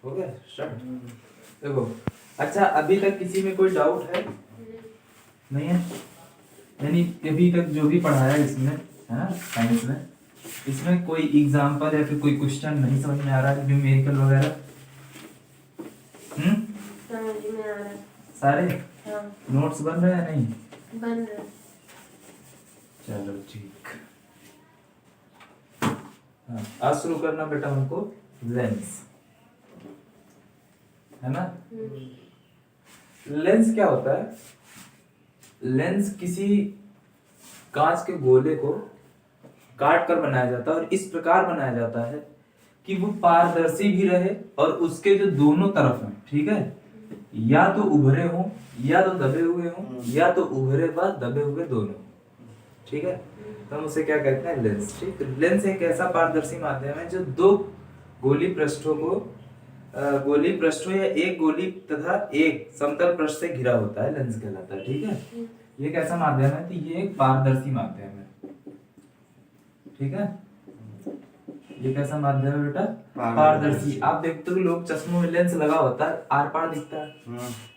हो गया स्टार्ट। देखो, अच्छा अभी तक किसी में कोई डाउट है? नहीं है? यानी अभी तक जो भी पढ़ाया है इसमें, है ना, साइंस में, इसमें कोई एग्जांपल या फिर कोई क्वेश्चन नहीं समझ में आ रहा है, न्यूमेरिकल वगैरह? समझ में आ रहा है सारे? हाँ नोट्स बन रहे हैं नहीं? बन रहा है। चलो ठीक। हाँ, आज शुरू करना बेटा हमको लेंस, है ना? लेंस क्या होता है? लेंस किसी कांच के गोले को काट कर बनाया जाता है और इस प्रकार बनाया जाता है कि वो पारदर्शी भी रहे और उसके जो दोनों तरफ हैं, ठीक है, या तो उभरे हों या तो दबे हुए हों, या तो उभरे व दबे हुए दोनों, ठीक है। तो हम उसे क्या कहते हैं? लेंस। ठीक। तो लेंस एक ऐसा पारदर्शी माध्यम है जो दो गोली पृष्ठों को गोली पृष्ठों या एक गोली तथा एक समतल पृष्ठ से घिरा होता है, लेंस कहलाता है, ठीक है। ये एक ऐसा माध्यम है, तो ये एक पारदर्शी माध्यम है, ठीक है। ये कैसा माध्यम है बेटा? पारदर्शी। आप देखते हो लोग चश्मों में लेंस लगा होता है, आर पार दिखता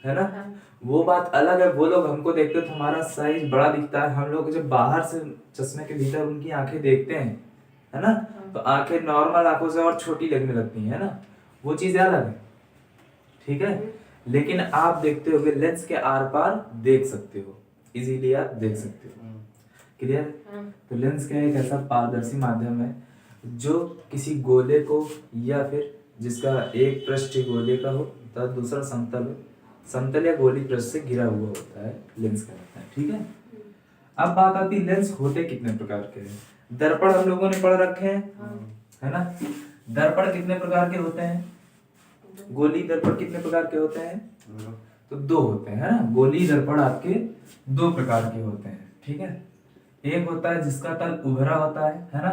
है ना? वो बात अलग है। वो लोग हमको देखते तो हमारा साइज बड़ा दिखता है, हम लोग जब बाहर से चश्मे के भीतर उनकी आंखें देखते हैं, है ना, तो आंखें नॉर्मल आंखों से और छोटी लगने लगती है ना, वो चीज अलग है, ठीक है। लेकिन आप देखते हो लेंस के आर पार देख सकते हो, इजीली आप देख सकते हो, क्लियर? तो लेंस क्या है? एक ऐसा पारदर्शी माध्यम है जो किसी गोले को या फिर जिसका एक पृष्ठ गोले का हो तथा दूसरा समतल हो, समतल या गोली पृष्ठ से घिरा हुआ होता है, लेंस कहलाता है, ठीक है। अब बात आती है लेंस होते कितने प्रकार के हैं। दर्पण हम लोगों ने पढ़ रखे हैं, है ना। दर्पण कितने प्रकार के होते हैं? गोली दर्पण कितने प्रकार के होते हैं? तो दो होते हैं, है ना। गोली दर्पण आपके दो प्रकार के होते हैं, ठीक है। एक होता है जिसका तल उभरा होता है ना।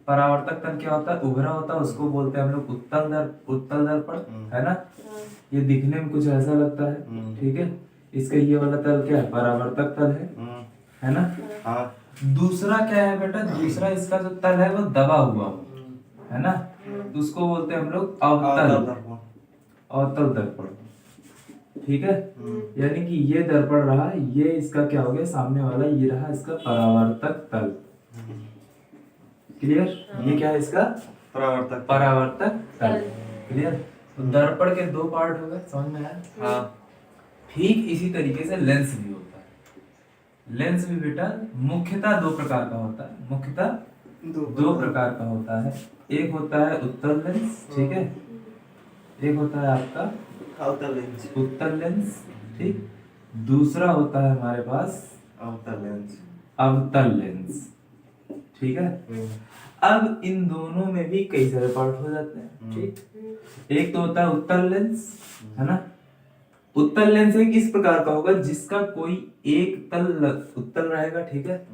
परावर्तक तल क्या होता है? उभरा होता है, उसको बोलते हैं हम लोग उत्तल दर्पण, है ना। ये दिखने में कुछ ऐसा लगता है, ठीक है। इसका ये वाला तल क्या है? परावर्तक तल है ना। दूसरा क्या है बेटा? दूसरा इसका जो तल है वो दबा हुआ है ना, तो उसको बोलते हैं हम लोग अवतल दर्पण, ठीक है। यानी कि ये दर्पण रहा, ये इसका क्या हो गया? सामने वाला ये रहा इसका परावर्तक तल, क्लियर? ये क्या है इसका? परावर्तक तल, क्लियर? तो दर्पण के दो पार्ट हो गए, समझ में आया? हाँ। ठीक इसी तरीके से लेंस भी होता है। लेंस भी बेटा मुख्यतः दो प्रकार का होता है, मुख्यतः दो प्रकार का होता है। एक होता है उत्तल लेंस, ठीक है। एक होता है आपका उत्तल लेंस, ठीक। दूसरा होता है हमारे पास अवतल लेंस, ठीक है। अब इन दोनों में भी कई सारे पार्ट हो जाते हैं, ठीक। एक तो होता है उत्तल लेंस, है ना। उत्तल लेंस एक इस प्रकार का होगा जिसका कोई एक तल उत्तल रहेगा, ठीक है।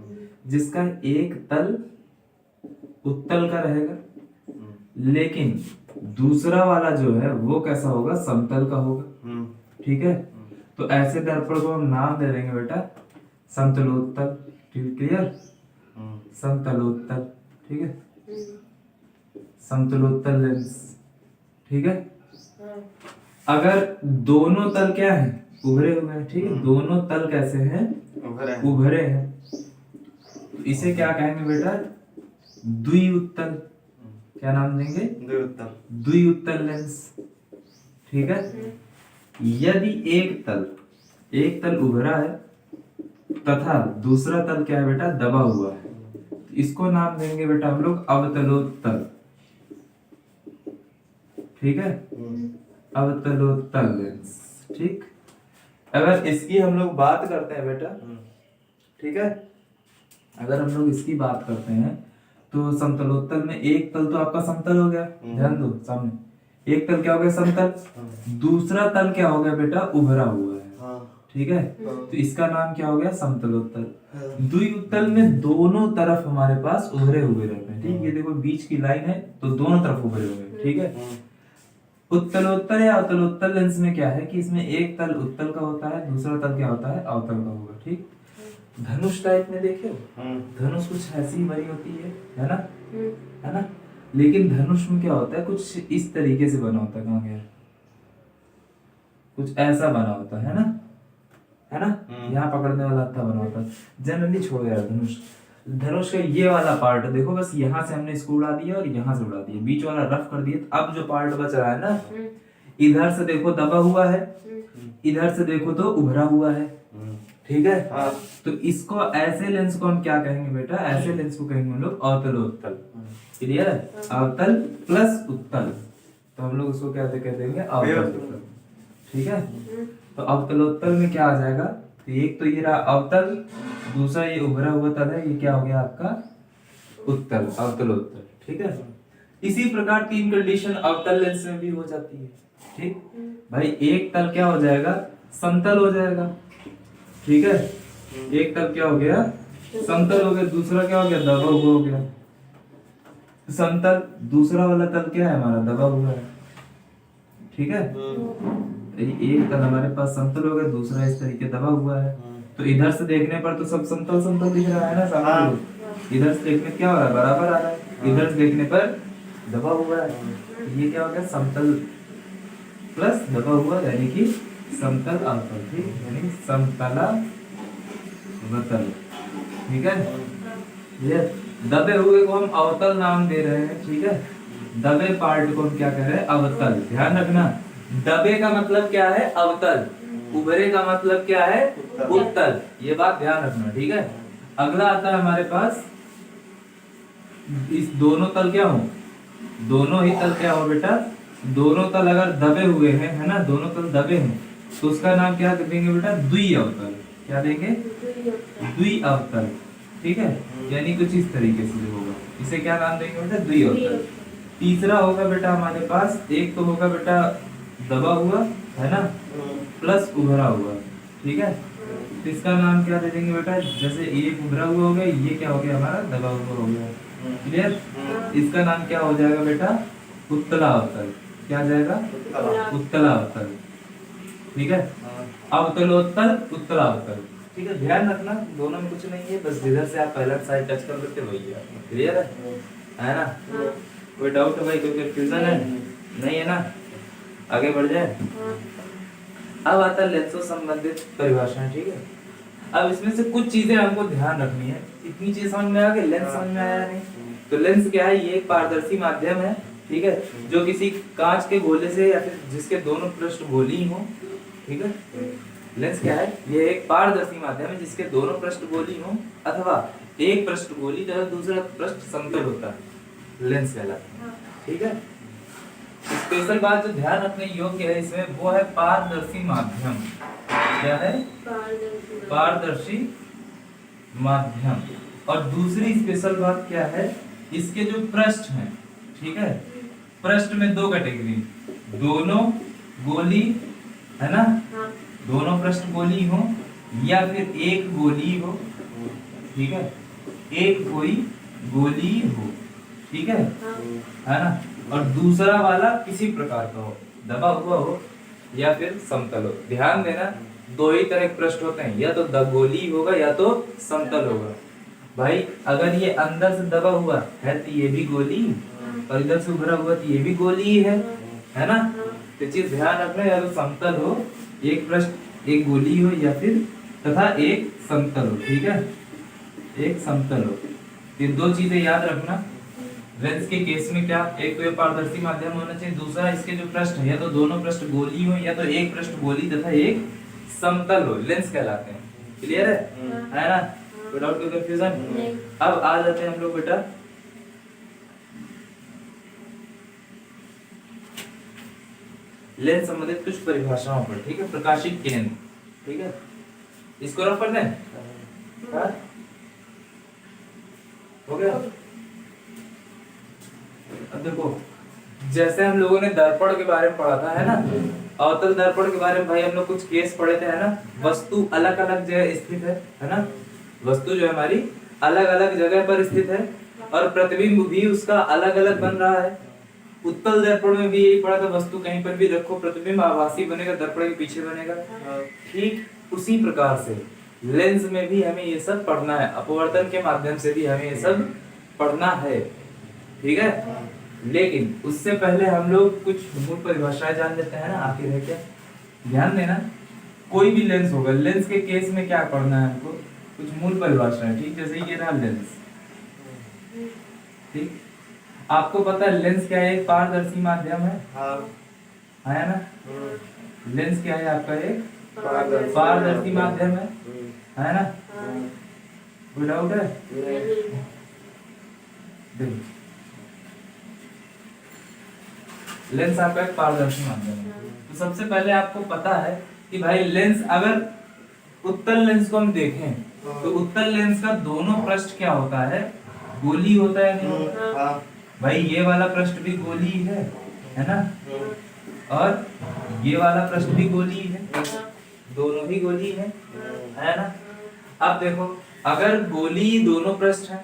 जिसका एक तल उत्तल का रहेगा, लेकिन दूसरा वाला जो है वो कैसा होगा? समतल का होगा, ठीक है। तो ऐसे दर्पण को हम नाम दे देंगे बेटा समतलोत्तल, क्लियर? समतलोत्तल, ठीक है। समतलोत्तल लेंस, ठीक है। अगर दोनों तल क्या है? उभरे हुए हैं, ठीक है। दोनों तल कैसे हैं? उभरे हैं। तो इसे क्या कहेंगे बेटा? द्विउत्तल। क्या नाम देंगे? द्विउत्तल लेंस, ठीक है। यदि एक तल उभरा है तथा दूसरा तल क्या है बेटा? दबा हुआ है, तो इसको नाम देंगे बेटा हम लोग अवतलोत्तल, ठीक है। अवतलोत्तल लेंस, ठीक। अगर इसकी हम लोग बात करते हैं बेटा, ठीक है, अगर हम लोग इसकी बात करते हैं तो समतलोत्तल में एक तल तो आपका समतल हो गया, ध्यान दो सामने, एक तल क्या हो गया? समतल। दूसरा तल क्या हो गया बेटा? उभरा हुआ है, ठीक है। तो इसका नाम क्या हो गया? समतलोत्तल। द्विउत्तल में दोनों तरफ हमारे पास उभरे हुए रहते हैं, ठीक। ये देखो बीच की लाइन है तो दोनों तरफ उभरे हुए हैं, ठीक है। उत्तलोत्तल या अवतलोत्तल लेंस में क्या है कि इसमें एक तल उत्तल का होता है, दूसरा तल क्या होता है? अवतल का होगा, ठीक। धनुष टाइप में देखे हो, धनुष कुछ ऐसी बनी होती है ना, है ना। लेकिन धनुष में क्या होता है, कुछ इस तरीके से बना होता है। कहाँ गया, कुछ ऐसा बना होता है ना, है ना, यहाँ पकड़ने वाला हत्था बना होता है। जनरली छोड़ यार धनुष, धनुष का ये वाला पार्ट देखो, बस यहाँ से हमने इसको उड़ा दिया और यहाँ से उड़ा दिया, बीच वाला रफ कर दिया। अब जो पार्ट बच रहा है ना, इधर से देखो दबा हुआ है, इधर से देखो तो उभरा हुआ है, ठीक है। तो इसको ऐसे लेंस को हम क्या कहेंगे बेटा, ऐसे लेंस को कहेंगे हम लोग अवतलोत्तल। क्लियर है, अवतल प्लस उत्तल, तो हम लोग उसको क्या कह देंगे, अवतलोत्तल, ठीक है। तो अवतलोत्तल में क्या आ जाएगा, तो एक तो ये रहा अवतल, दूसरा ये उभरा हुआ तल है, ये क्या हो गया आपका उत्तल, अवतलोत्तल, ठीक है। इसी प्रकार तीन कंडीशन अवतल लेंस में भी हो जाती है, ठीक भाई। एक तल क्या हो जाएगा, समतल हो जाएगा, ठीक है। एक तल क्या हो गया, समतल हो गया, दूसरा क्या हो गया, दबा हुआ हो गया समतल, दूसरा वाला तल क्या है हमारा, दबा हुआ है, ठीक है। एक तल हमारे पास समतल हो गया, दूसरा इस तरीके दबा हुआ है। तो इधर से देखने पर तो सब समतल समतल दिख रहा है ना सामने, इधर से देखने क्या हो रहा है, बराबर आ रहा है, इधर से देखने पर दबा हुआ है। ये क्या हो गया, समतल प्लस दबा हुआ, यानी कि समतल अवतल, ठीक, यानी समतला वतल, ठीक है। ये दबे हुए को हम अवतल नाम दे रहे हैं, ठीक है। दबे पार्ट को हम क्या कह रहे हैं, अवतल। ध्यान रखना, दबे का मतलब क्या है, अवतल, उभरे का मतलब क्या है, उत्तल, ये बात ध्यान रखना, ठीक है। अगला आता है हमारे पास, इस दोनों तल क्या हो, दोनों ही तल क्या हो बेटा, दोनों तल अगर दबे हुए हैं, है ना, दोनों तल दबे हैं, तो उसका नाम क्या देंगे बेटा, द्वि अवतल। क्या देंगे, द्वि अवतल, ठीक है। यानी कुछ इस तरीके से होगा, इसे क्या नाम देंगे बेटा, द्वि अवतल। तीसरा होगा बेटा हमारे पास, एक तो होगा बेटा दबा हुआ, है ना, प्लस उभरा हुआ, ठीक है। तो इसका नाम क्या दे देंगे बेटा, जैसे एक उभरा हुआ हो गया, ये क्या हो गया हमारा, दबा हुआ हो गया, क्लियर। इसका नाम क्या हो जाएगा बेटा, उत्तला अवतल। क्या जाएगा, उत्तला अवतल, ठीक है। अवतलोत्तल, उत्तला अवतल, ठीक है। ध्यान रखना, दोनों में कुछ नहीं है, बस जिधर से आप पहला साइड टच कर लेते वही है, क्लियर है ना। कोई डाउट है भाई, कोई कंफ्यूजन है, नहीं है ना, आगे बढ़ जाए। अब आता है लेंसों संबंधित परिभाषाएं, ठीक है। अब इसमें से कुछ चीजें हमको ध्यान रखनी है। इतनी चीज समझ में आ गई, लेंस समझ में आया नहीं, तो लेंस क्या है, ये एक पारदर्शी माध्यम है, ठीक है, जो किसी कांच के गोले से या फिर जिसके दोनों पृष्ठ गोली हो, ठीक है। लेंस क्या है, ये एक पारदर्शी माध्यम है जिसके दोनों पृष्ठ गोली हो, अथवा एक पृष्ठ गोली तथा दूसरा पृष्ठ समतल होता है, लेंस कहलाता है, ठीक है। स्पेशल बात जो ध्यान रखने योग्य है इसमें, वो है पारदर्शी माध्यम। क्या है, पारदर्शी माध्यम। और दूसरी स्पेशल बात क्या है, इसके जो पृष्ठ हैं, ठीक है, पृष्ठ में दो कैटेगरी, दोनों गोली, है ना, दोनों पृष्ठ गोली हो या फिर एक गोली हो, ठीक है, एक कोई गोली हो, ठीक है ना। और दूसरा वाला किसी प्रकार का हो, दबा हुआ हो या फिर समतल हो। ध्यान देना, दो ही तरह के पृष्ठ होते हैं, या तो गोली होगा या तो समतल होगा। भाई अगर ये अंदर से दबा हुआ है तो ये भी गोली, और इधर से उभरा हुआ तो ये भी गोली है ना। तो चीज ध्यान रखना, या तो समतल हो, एक पृष्ठ एक गोली हो, या फिर तथा एक समतल हो, ठीक है, एक समतल हो। ये दो चीजें याद रखना। लेंस के केस में क्या, एक तो ये पारदर्शी माध्यम होना चाहिए, दूसरा इसके जो पृष्ठ है, या तो दोनों पृष्ठ गोली हो या तो एक पृष्ठ गोली तथा एक समतल हो, लेंस कहलाते हैं। क्लियर है ना, विदाउट कोई कंफ्यूजन। अब आ जाते हैं हम लोग बेटा लेंस संबंधित कुछ परिभाषाओं पर, ठीक है। प्रकाशिक केंद्र, ठीक है, इसको रफ कर दें, हो गया। अब देखो, जैसे हम लोगों ने दर्पण के बारे में पढ़ा था, है ना, अवतल दर्पण के बारे में भाई हम लोग कुछ केस पढ़े थे, है ना। वस्तु अलग अलग जगह स्थित है ना, वस्तु जो हमारी अलग अलग जगह पर स्थित है, और प्रतिबिंब भी उसका अलग अलग बन रहा है। उत्तल दर्पण में भी यही पढ़ा था, वस्तु कहीं पर भी रखो प्रतिबिंब आभासी बनेगा, दर्पण के पीछे बनेगा। ठीक उसी प्रकार से लेंस में भी हमें ये सब पढ़ना है, अपवर्तन के माध्यम से भी हमें ये सब पढ़ना है, ठीक है। लेकिन उससे पहले हम लोग कुछ मूल परिभाषाएं जान लेते हैं ना, आखिर है क्या। ध्यान देना, कोई भी लेंस होगा, लेंस के केस में क्या पढ़ना है हमको, कुछ मूल परिभाषाएं, ठीक। जैसे ये रहा लेंस, ठीक। आपको पता है लेंस क्या है, एक पारदर्शी माध्यम है, है ना। लेंस क्या है आपका, एक पारदर्शी माध्यम है ना। कोई डाउट है? देखो, लेंस आपका एक पारदर्शी माध्यम है। तो सबसे पहले आपको पता है कि भाई लेंस, अगर उत्तल लेंस को हम देखें तो उत्तल लेंस का दोनों पृष्ठ क्या होता है, गोली होता है, नहीं होता? भाई ये वाला पृष्ठ भी गोली है ना, और ये वाला पृष्ठ भी गोली है, दोनों ही गोली है ना। अब देखो, अगर गोली दोनों पृष्ठ है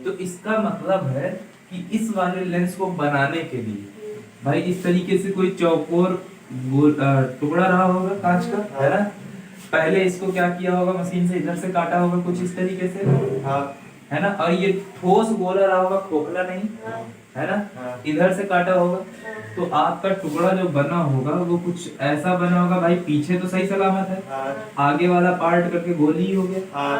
तो इसका मतलब है कि इस वाले लेंस को बनाने के लिए भाई इस तरीके से कोई चौकोर टुकड़ा रहा होगा कांच का, है ना। पहले इसको क्या किया होगा, मशीन से इधर से काटा होगा कुछ इस तरीके से, है ना। और ये ठोस गोला रहा होगा, खोखला नहीं, है ना। इधर से काटा होगा तो आपका टुकड़ा जो बना होगा वो कुछ ऐसा बना होगा। भाई पीछे तो सही सलामत है, आगे वाला पार्ट करके गोली ही हो गया।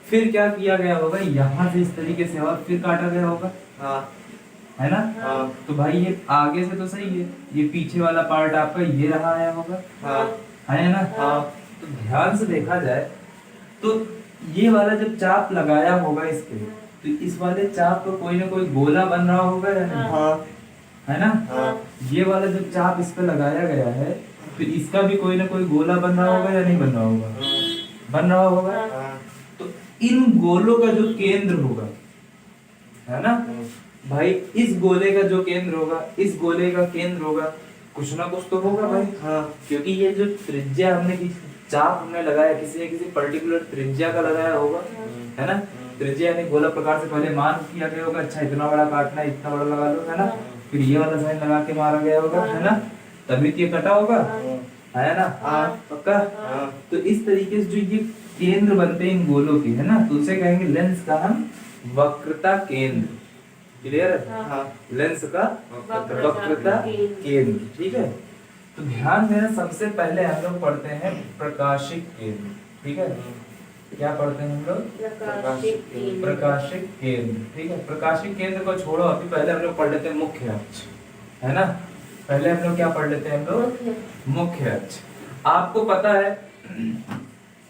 फिर क्या किया गया होगा, यहाँ से इस तरीके से और फिर काटा गया होगा, है ना। तो भाई ये आगे से तो सही है, ये पीछे वाला पार्ट आपका ये रहा आया होगा, है ना। तो ध्यान से देखा जाए तो ये वाला जब चाप लगाया होगा इस पे, तो इस वाले चाप पर कोई ना कोई गोला बन रहा होगा या नहीं, है ना। ये वाला जब चाप इस पे लगाया गया है तो इसका भी कोई ना कोई गोला बन रहा होगा या नहीं बन रहा होगा, बन रहा होगा। तो इन गोलों का जो केंद्र होगा, है ना भाई, इस गोले का जो केंद्र होगा, इस गोले का केंद्र होगा, कुछ ना कुछ तो होगा भाई। क्योंकि ये जो त्रिज्या हमने चाप हमने लगाया, किसी न किसी पर्टिकुलर त्रिज्या का लगाया होगा, है ना। त्रिज्या यानी गोला प्रकार से पहले मान किया गया होगा, अच्छा इतना बड़ा काटना है, इतना बड़ा लगा लो, है ना। फिर ये वाला साइन लगा के मारा गया होगा, है ना, तभी तो ये कटा होगा, है ना। पक्का। तो इस तरीके से जो ये केंद्र बनते हैं इन गोलों के, है ना, तो उसे कहेंगे लेंस का हम वक्रता केंद्र। क्लियर है? लेंस का वक्रता केंद्र, ठीक है। तो ध्यान देना, सबसे पहले हम लोग पढ़ते हैं प्रकाशिक केंद्र, ठीक है। क्या पढ़ते हैं हम लोग? प्रकाशिक केंद्र, ठीक है। प्रकाशिक केंद्र को छोड़ो, अभी पहले हम लोग पढ़ लेते हैं मुख्य अक्ष, है ना। पहले हम लोग क्या पढ़ लेते हैं हम लोग? मुख्य अक्ष। आपको पता है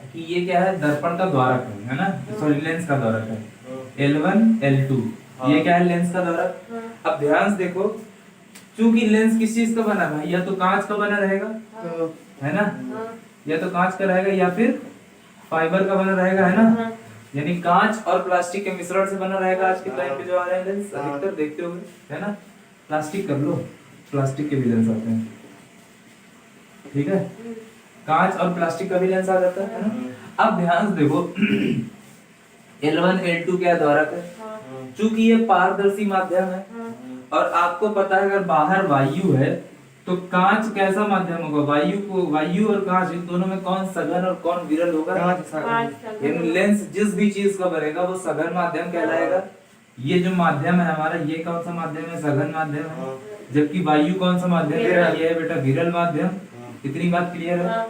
कि ये क्या है, दर्पण का द्वारक है ना, सॉरी लेंस का द्वारक है, L1 L2। ये क्या है, लेंस का द्वारक। अब ध्यान से देखो, चूंकि लेंस किस चीज का बना है, या तो कांच का बना रहेगा, है ना, या तो कांच का रहेगा या फिर फाइबर का बना रहेगा, है ना। यानी कांच और प्लास्टिक के मिश्रण से बना रहेगा। आज के टाइम पे जो आ रहे हैं लेंस अधिकतर देखते होंगे, है ना। प्लास्टिक कर लो, प्लास्टिक के भी लेंस आते हैं, ठीक है। कांच और प्लास्टिक का भी लेंस आ जाता है ना। अब ध्यान से देखो, L1 L2 क्या द्वारक है, चूंकि ये पारदर्शी माध्यम है, और आपको पता है अगर बाहर वायु है तो कांच कैसा माध्यम होगा, वायु और कांच इन दोनों में कौन सघन और कौन विरल होगा? यानी लेंस जिस भी चीज का बनेगा वो सघन माध्यम कहलाएगा। ये जो माध्यम है हमारा, ये कौन सा माध्यम है? सघन माध्यम है। जबकि वायु कौन सा माध्यम है? ये है बेटा विरल माध्यम। इतनी बात क्लियर है?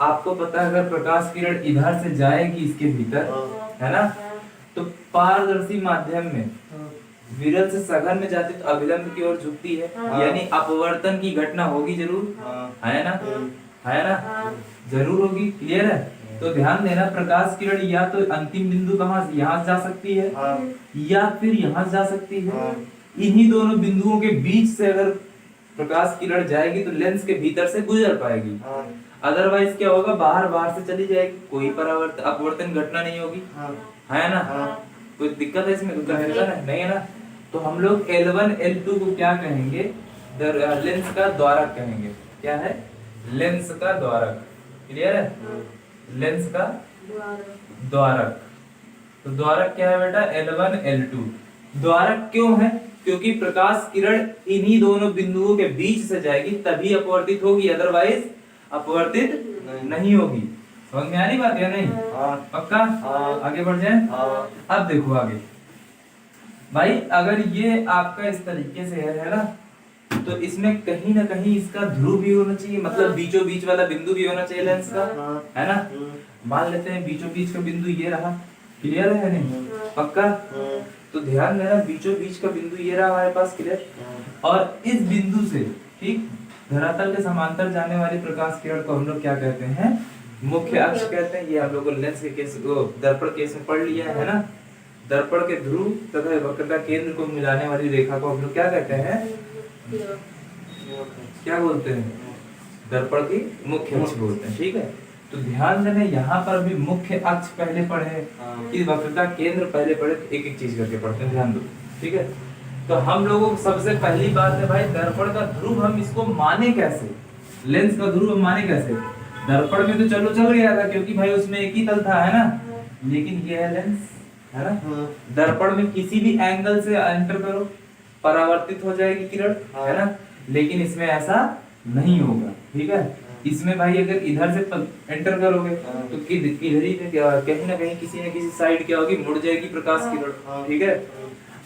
आपको पता है अगर प्रकाश किरण इधर से जाएगी इसके भीतर, है ना, तो पारदर्शी माध्यम में विरल से सघन में जाती तो अभिलंब की ओर झुकती है, यानी अपवर्तन की घटना होगी जरूर, है ना, है ना, जरूर होगी। क्लियर है? तो ध्यान देना, प्रकाश किरण या तो अंतिम बिंदु कहाँ से, यहाँ जा सकती है, या फिर यहाँ जा सकती है। इन्हीं दोनों बिंदुओं के बीच से अगर प्रकाश किरण जाएगी तो लेंस के भीतर से गुजर पाएगी। अदरवाइज क्या होगा, बाहर से चली जाएगी, कोई परावर्तन अपवर्तन घटना नहीं होगी, है ना। कोई दिक्कत है इसमें? नहीं है ना। तो हम लोग L1 L2 को क्या कहेंगे? लेंस का द्वारक कहेंगे। क्या है? लेंस का द्वारक। क्लियर है? लेंस का द्वारक। तो द्वारक क्या है बेटा? L1 L2। द्वारक क्यों है? क्योंकि प्रकाश किरण इन्हीं दोनों बिंदुओं के बीच से जाएगी तभी अपवर्तित होगी, अदरवाइज अपवर्तित नहीं होगी। समझ में आ रही बात या नहीं? पक्का? आगे बढ़ जाए। अब देखो आगे, भाई अगर ये आपका इस तरीके से है ना, तो इसमें कहीं ना कहीं इसका ध्रुव भी होना चाहिए, मतलब बीचों बीच वाला बिंदु भी होना चाहिए लेंस का, है ना। मान लेते हैं बीचों बीच का बिंदु ये रहा, क्लियर है नहीं, पक्का। तो ध्यान देना बीचों बीच का बिंदु ये रहा हमारे पास, क्लियर। और इस बिंदु से ठीक धरातल के समांतर जाने वाली प्रकाश किरण को हम लोग क्या कहते हैं, मुख्य अक्ष कहते हैं। ये हम लोग लेंस के केस दर्पण केस में पढ़ लिया है ना। दर्पण के ध्रुव तथा वक्रता केंद्र को मिलाने वाली रेखा को हम लोग क्या कहते हैं, क्या बोलते हैं, दर्पण की मुख्य अक्ष बोलते हैं, ठीक है। तो ध्यान देना यहाँ पर भी मुख्य अक्ष पहले पढ़े कि वक्रता केंद्र पहले पढ़े, एक एक चीज करके पढ़ते हैं, ध्यान दो, ठीक है। तो हम लोगों को सबसे पहली बात है भाई, दर्पण का ध्रुव हम इसको माने कैसे, लेंस का ध्रुव हम माने कैसे। दर्पण में तो चलो चल गया था क्योंकि भाई उसमें एक ही तल था, है ना, लेकिन ये है लेंस, है ना। दर्पण में किसी भी एंगल से एंटर करो परावर्तित हो जाएगी किरण, है ना, लेकिन इसमें ऐसा नहीं होगा, ठीक है। इसमें भाई अगर इधर से एंटर करोगे तो इधर ही कहीं ना कहीं किसी न किसी साइड क्या होगी, मुड़ जाएगी प्रकाश किरण, ठीक है।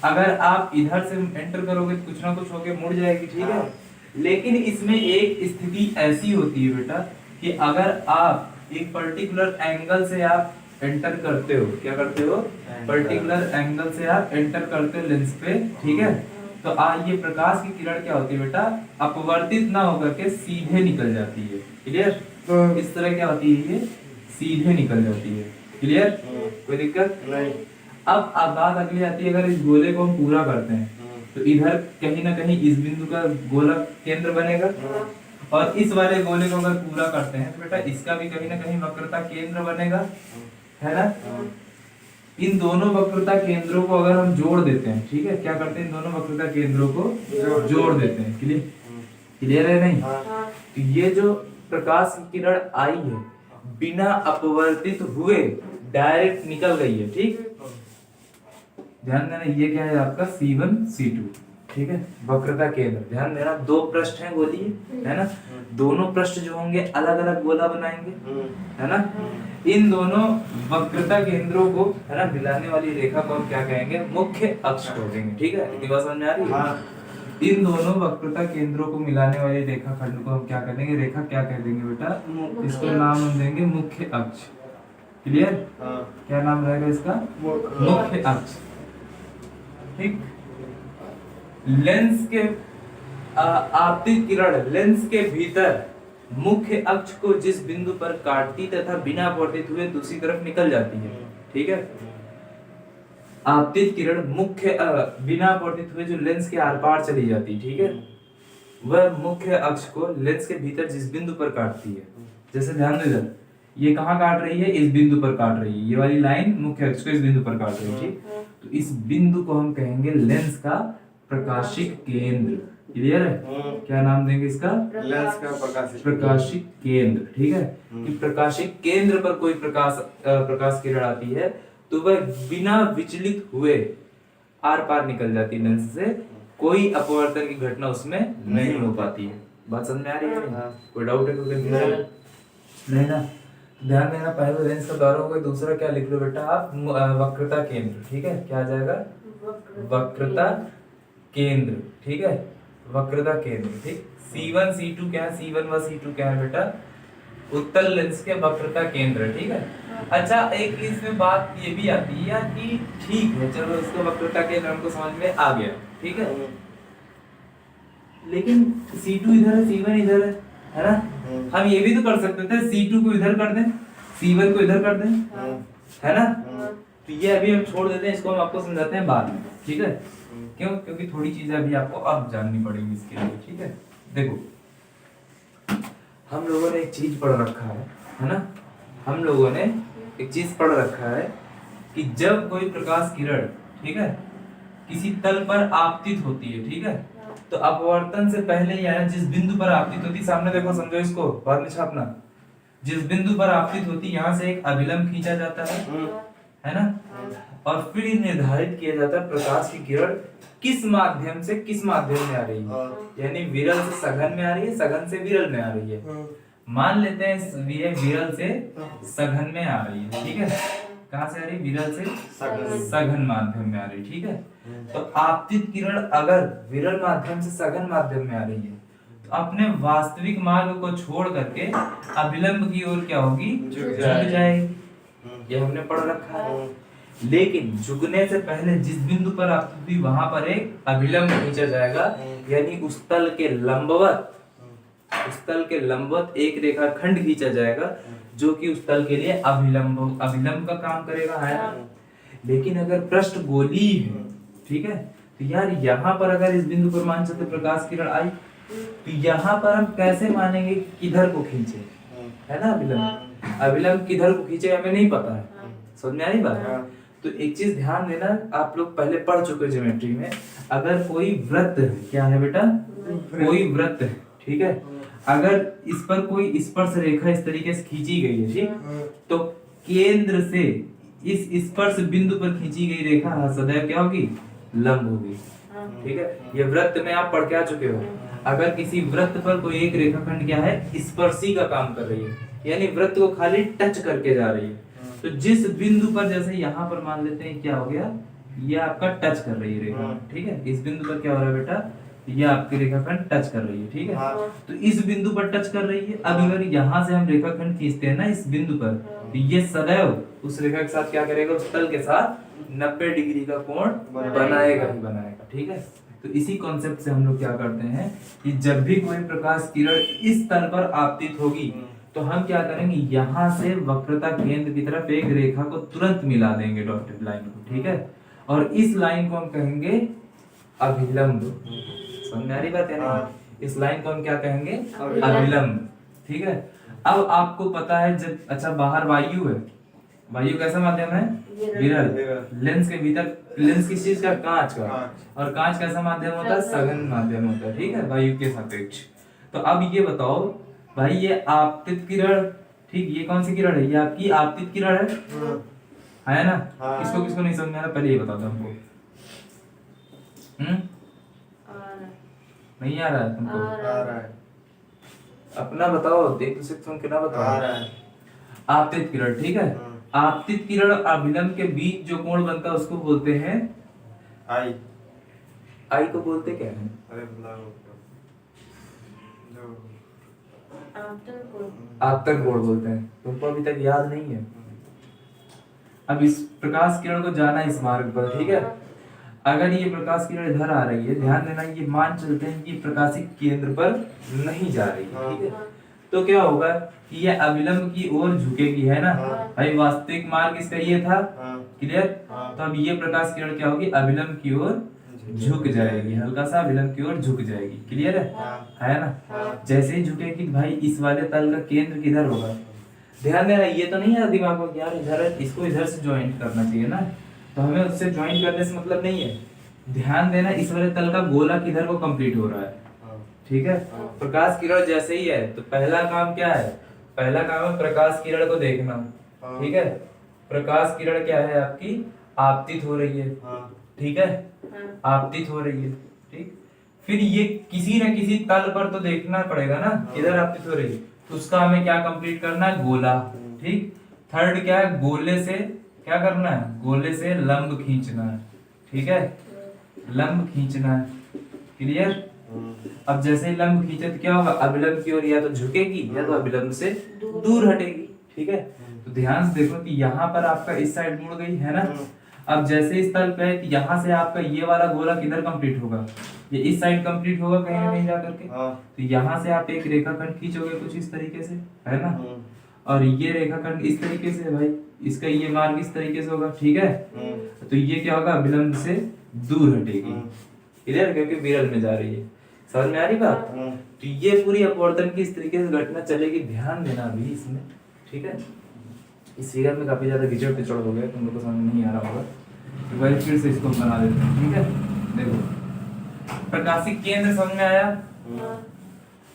अगर आप इधर से एंटर करोगे तो कुछ ना कुछ होके मुड़ जाएगी, ठीक है। लेकिन इसमें एक स्थिति ऐसी होती है बेटा कि अगर आप एक पर्टिकुलर एंगल से आप एंटर करते हो, क्या करते हो, पर्टिकुलर एंगल से आप एंटर करते हो लेंस पे, ठीक है। तो ये प्रकाश की किरण क्या होती है बेटा, अपवर्तित ना होकर के सीधे निकल जाती है, क्लियर। इस तरह क्या होती है, ये सीधे निकल जाती है, क्लियर, कोई दिक्कत नहीं। अब बात अगली आती है, अगर इस गोले को हम पूरा करते हैं तो इधर कहीं ना कहीं इस बिंदु का गोला केंद्र बनेगा, और इस वाले गोले को अगर पूरा करते हैं तो बेटा इसका भी कहीं ना कहीं वक्रता केंद्र बनेगा, है ना। इन दोनों वक्रता केंद्रों को अगर हम जोड़ देते हैं, ठीक है, क्या करते हैं, इन दोनों वक्रता केंद्रों को जोड़ देते हैं, क्लियर है नहीं। तो ये जो प्रकाश की किरण आई है बिना अपवर्तित हुए डायरेक्ट निकल गई है, ठीक। ध्यान देना ये क्या है आपका C1 C2, ठीक है, वक्रता केंद्र। ध्यान देना दो पृष्ठ हैं गोली, है ना, दोनों पृष्ठ जो होंगे अलग अलग गोला बनाएंगे, है ना। इन दोनों वक्रता केंद्रों को, है ना, मिलाने वाली रेखा को हम क्या कहेंगे, मुख्य अक्ष कहेंगे, ठीक है। इतनी बात समझ में आ रही है। इन दोनों वक्रता केंद्रों को मिलाने वाली रेखा खंड को हम क्या कर देंगे, रेखा क्या कह देंगे बेटा, इसका नाम हम देंगे मुख्य अक्ष, क्लियर। क्या नाम रहेगा इसका, मुख्य अक्ष, ठीक। लेंस के आपतित किरण लेंस के भीतर मुख्य अक्ष को जिस बिंदु पर काटती तथा बिना अपवर्तित हुए दूसरी तरफ निकल जाती है, ठीक है। आपतित किरण मुख्य बिना अपवर्तित हुए जो लेंस के आर पार चली जाती है, ठीक है, वह मुख्य अक्ष को लेंस के भीतर जिस बिंदु पर काटती है। जैसे ध्यान दो इधर, ये कहाँ काट रही है, इस बिंदु पर काट रही है, ये वाली लाइन मुख्य अक्ष को इस बिंदु पर काट रही है, ठीक। तो इस बिंदु को हम कहेंगे लेंस का प्रकाशिक केंद्र, क्लियर है। क्या नाम देंगे इसका, लेंस का प्रकाशिक केंद्र, ठीक है। कि प्रकाशिक केंद्र पर कोई प्रकाश किरण आती है तो वह बिना विचलित हुए आर पार निकल जाती है लेंस से, कोई अपवर्तन की घटना उसमें नहीं हो पाती है। बात समझ में आ रही है, कोई डाउट है, कोई नहीं ना। ध्यान देना, पहले लेंस का द्वारा होगा, दूसरा क्या लिख लो बेटा आप, वक्रता केंद्र, ठीक है। क्या आ जाएगा, वक्रता केंद्र, ठीक है, वक्रता केंद्र, ठीक। C1 C2 क्या है, C1 व C2 क्या है बेटा, उत्तल लेंस के वक्रता केंद्र, ठीक है। अच्छा एक इसमें बात ये भी आती है यार कि ठीक है चलो इसका वक्रता केंद्र हमको समझ में आ गया, ठीक है, लेकिन C2 इधर है, C1 इधर है ना। हम ये भी तो कर सकते थे C2 को इधर कर दें, C1 को इधर कर दें, है ना। तो ये अभी हम छोड़ देते हैं, इसको हम आपको समझाते हैं बाद में, ठीक है। क्यों, क्योंकि थोड़ी चीजें अभी आपको अब जाननी पड़ेगी इसके लिए, ठीक है। देखो हम लोगों ने एक चीज पढ़ रखा है ना, हम लोगों ने एक चीज पढ़ रखा है कि जब कोई प्रकाश किरण, ठीक है, किसी तल पर आपतित होती है, ठीक है, तो अपवर्तन से पहले यानी जिस बिंदु पर आपतित होती, सामने देखो, समझो इसको, बाद में छापना, जिस बिंदु पर आपतित होती यहाँ से एक अभिलंब खींचा जाता है ना, और फिर निर्धारित किया जाता है प्रकाश की किरण किस माध्यम से किस माध्यम में आ रही है, यानी विरल से सघन में आ रही है, सघन से विरल में आ रही है। मान लेते हैं ये विरल से सघन में आ रही है, ठीक है। कहाँ से आ रही, विरल से सघन। सघन माध्यम में आ रही, ठीक है। तो आपतित किरण अगर विरल माध्यम से सघन माध्यम में आ रही है तो अपने वास्तविक मार्ग को छोड़ करके अभिलंब की ओर क्या होगी, झुक जाएगी। ये हमने पढ़ रखा है। लेकिन झुकने से पहले जिस बिंदु पर आपतित हुई वहां पर एक अभिलंब खींचा जाएगा, यानी उस तल के लंबवत एक रेखाखंड खींचा जाएगा जो कि उस तल के लिए अभिलंब का काम करेगा, है ना। लेकिन अगर पृष्ठ गोलीय है, ठीक है, तो यार यहाँ पर अगर इस बिंदु पर मान सकते प्रकाश किरण आई तो यहाँ पर हम कैसे मानेंगे किधर को खींचे, है ना। अभिलंब किधर को खींचे हमें नहीं पता है, समझ में आ रही बात। तो एक चीज ध्यान देना, आप लोग पहले पढ़ चुके ज्योमेट्री में, अगर कोई वृत्त है, क्या है बेटा, कोई वृत्त है, ठीक है, अगर इस पर कोई स्पर्श रेखा इस तरीके से खींची गई है, ठीक, तो केंद्र से इस स्पर्श बिंदु पर खींची गई रेखा सदैव क्या होगी, लंब होगी, ठीक है। ये वृत्त में आप पढ़ के आ चुके हो। अगर किसी वृत्त पर कोई एक रेखाखंड क्या है, स्पर्शी का काम कर रही है, यानी वृत्त को खाली टच करके जा रही है, तो जिस बिंदु पर, जैसे यहाँ पर मान लेते हैं क्या हो गया, ये आपका टच कर रही है रेखा, ठीक है। इस बिंदु पर क्या हो रहा है बेटा, ये आपकी रेखाखंड टच कर रही है, ठीक है। तो इस बिंदु पर टच कर रही है। अब अगर यहाँ से हम रेखाखंड खींचते हैं ना इस बिंदु पर, तो ये सदैव उस रेखा के साथ क्या करेगा, उस तल के साथ 90 डिग्री का कोण बनाएगा ही बनाएगा, ठीक है। तो इसी कॉन्सेप्ट से हम लोग क्या करते हैं कि जब भी कोई प्रकाश किरण इस तल पर आपतित होगी तो हम क्या करेंगे, यहाँ से वक्रता केंद्र की तरफ एक रेखा को तुरंत मिला देंगे, डॉटेड लाइन को, ठीक है। और इस लाइन को हम कहेंगे अभिलंब। समझ में आ रही बात है ना। इस लाइन को हम क्या कहेंगे, अभिलंब, ठीक है। अब आपको पता है जब, अच्छा बाहर वायु है, वायु कैसा माध्यम है, विरल। लेंस के भीतर, लेंस किस चीज का, कांच का, और कांच कैसा माध्यम होता है, सघन माध्यम होता है, ठीक है, वायु के सापेक्ष। तो अब ये बताओ भाई, ये आपतित किरण, ठीक, ये कौन सी किरण है, ये आपकी आपतित किरण है ना। किसको किसको नहीं समझ में आ रहा, पहले ये बता दो हमको। नहीं आ रहा है तुमको, आ रहा है। अपना बताओ, देख तो सकते हो कितना बताओ। आ रहा है। आपतित किरण, ठीक है। आपतित किरण और अभिलंब के बीच जो कोण बनता है उसको बोलते हैं आई। आई को बोलते क्या है, अरे बुलाओ जो आपतन कोण बोलते हैं। तुमको अभी तक याद नहीं है। अब इस प्रकाश किरण को जाना इस मार्ग पर, ठीक है। अगर ये प्रकाश किरण इधर आ रही है, ध्यान देना, ये मान चलते हैं कि प्रकाशिक केंद्र पर नहीं जा रही है, ठीक है। तो क्या होगा कि ये अभिलंब की ओर झुकेगी, है ना भाई। वास्तविक मार्ग इसका ये था, क्लियर। तो अब ये प्रकाश किरण क्या होगी, अभिलंब की ओर झुक जाएगी, हल्का सा अभिलंब की ओर झुक जाएगी, क्लियर है ना। जैसे ही झुकेगी भाई, इस वाले तल का केंद्र किधर होगा, ध्यान देना। ये तो नहीं है दिमाग में यार इधर, इसको इधर से ज्वाइंट करना चाहिए ना, तो हमें उससे ज्वाइंट करने से मतलब नहीं है। ध्यान देना, इस वाले तल का गोला किधर को कंप्लीट हो रहा है, ठीक है। प्रकाश किरण जैसे ही है तो पहला काम क्या है, पहला काम है प्रकाश किरण को देखना, ठीक है। प्रकाश किरण क्या है आपकी, आपतित हो रही है, ठीक है, आपतित हो रही है, ठीक। फिर ये किसी न किसी तल पर तो देखना पड़ेगा ना किधर आपतित हो रही है, तो उसका हमें क्या कंप्लीट करना है, गोला, ठीक। थर्ड क्या है, गोले से क्या करना है, गोले से लंब खींचना है, ठीक है, लंब खींचना है, क्लियर। अब जैसे ही लंब खींचे तो क्या होगा, अभिलंब की ओर या तो झुकेगी या तो अभिलंब से दूर हटेगी, ठीक है। तो ध्यान से देखो कि यहाँ पर आपका इस साइड मुड़ गई, है ना। अब जैसे इस तल पे यहाँ से आपका ये वाला गोला किधर कंप्लीट होगा, ये इस साइड कंप्लीट होगा कहीं ना कहीं जाकर के। तो यहाँ से आप एक रेखाखंड खींचोगे कुछ इस तरीके से, है ना, और ये रेखाखंड इस तरीके से भाई, इसका ये मार्ग इस तरीके से होगा, ठीक है। तो ये क्या होगा, अभिलंब से दूर हटेगी, क्लियर, क्योंकि विरल में जा रही है। समझ में आ रही बात। तो ये पूरी अपवर्तन की इस तरीके से घटना चलेगी, ध्यान देना अभी इसमें, ठीक है। इस फिगर में काफी ज्यादा गिचड़ पिचड़ हो गया, तुम लोग को समझ नहीं आ रहा होगा, तो वही फिर से इसको बना देते हैं, ठीक है। देखो प्रकाशिक केंद्र समझ में आया,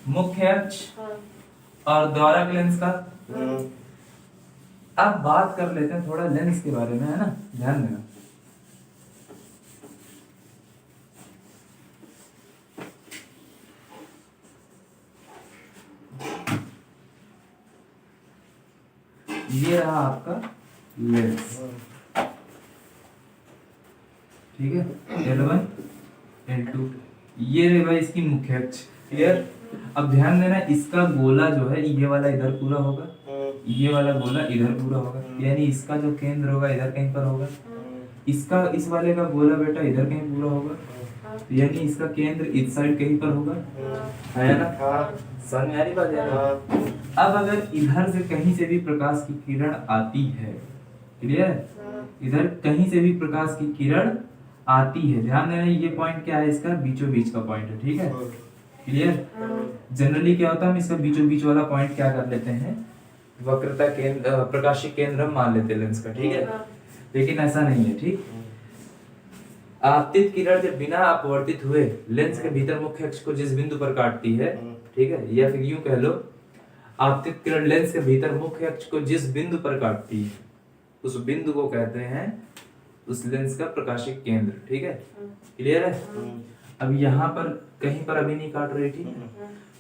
मुख्य अक्ष और द्वारक लेंस का। अब बात कर लेते हैं थोड़ा लेंस के बारे में, है ना, ध्यान देना। ये रहा आपका लेंस, ठीक है। L1 L2 ये रहे भाई इसकी मुख्य अक्ष, क्लियर। अब ध्यान देना इसका गोला जो है ये वाला इधर पूरा होगा, ये वाला गोला इधर पूरा होगा, यानी इसका जो केंद्र होगा इधर कहीं पर होगा, इसका इस वाले का गोला बेटा इधर कहीं पूरा होगा, यानी इसका केंद्र इस साइड कहीं पर होगा, है ना। समझ में आ रही बात है। अब अगर इधर से कहीं से भी प्रकाश की किरण आती है, क्लियर, इधर कहीं से भी प्रकाश की किरण आती है, ध्यान देना ये पॉइंट क्या है, इसका बीचों बीच का पॉइंट है, ठीक है, क्लियर। जनरली क्या होता है, हम इसका बीचों बीच वाला पॉइंट क्या कर लेते हैं, वक्रता केंद्र, प्रकाशिक केंद्र हम मान लेते हैं लेंस का, ठीक है। लेकिन ऐसा नहीं है, ठीक। आपतित किरण जब बिना अपवर्तित हुए लेंस के भीतर मुख्य अक्ष को जिस बिंदु पर काटती है, ठीक है, या फिर यूं कह लो आपतित किरण लेंस के भीतर मुख्य अक्ष को जिस बिंदु पर काटती है उस बिंदु को कहते हैं उस लेंस का प्रकाशिक केंद्र, ठीक है, क्लियर है। अब यहाँ पर कहीं पर अभी नहीं काट रही, ठीक है,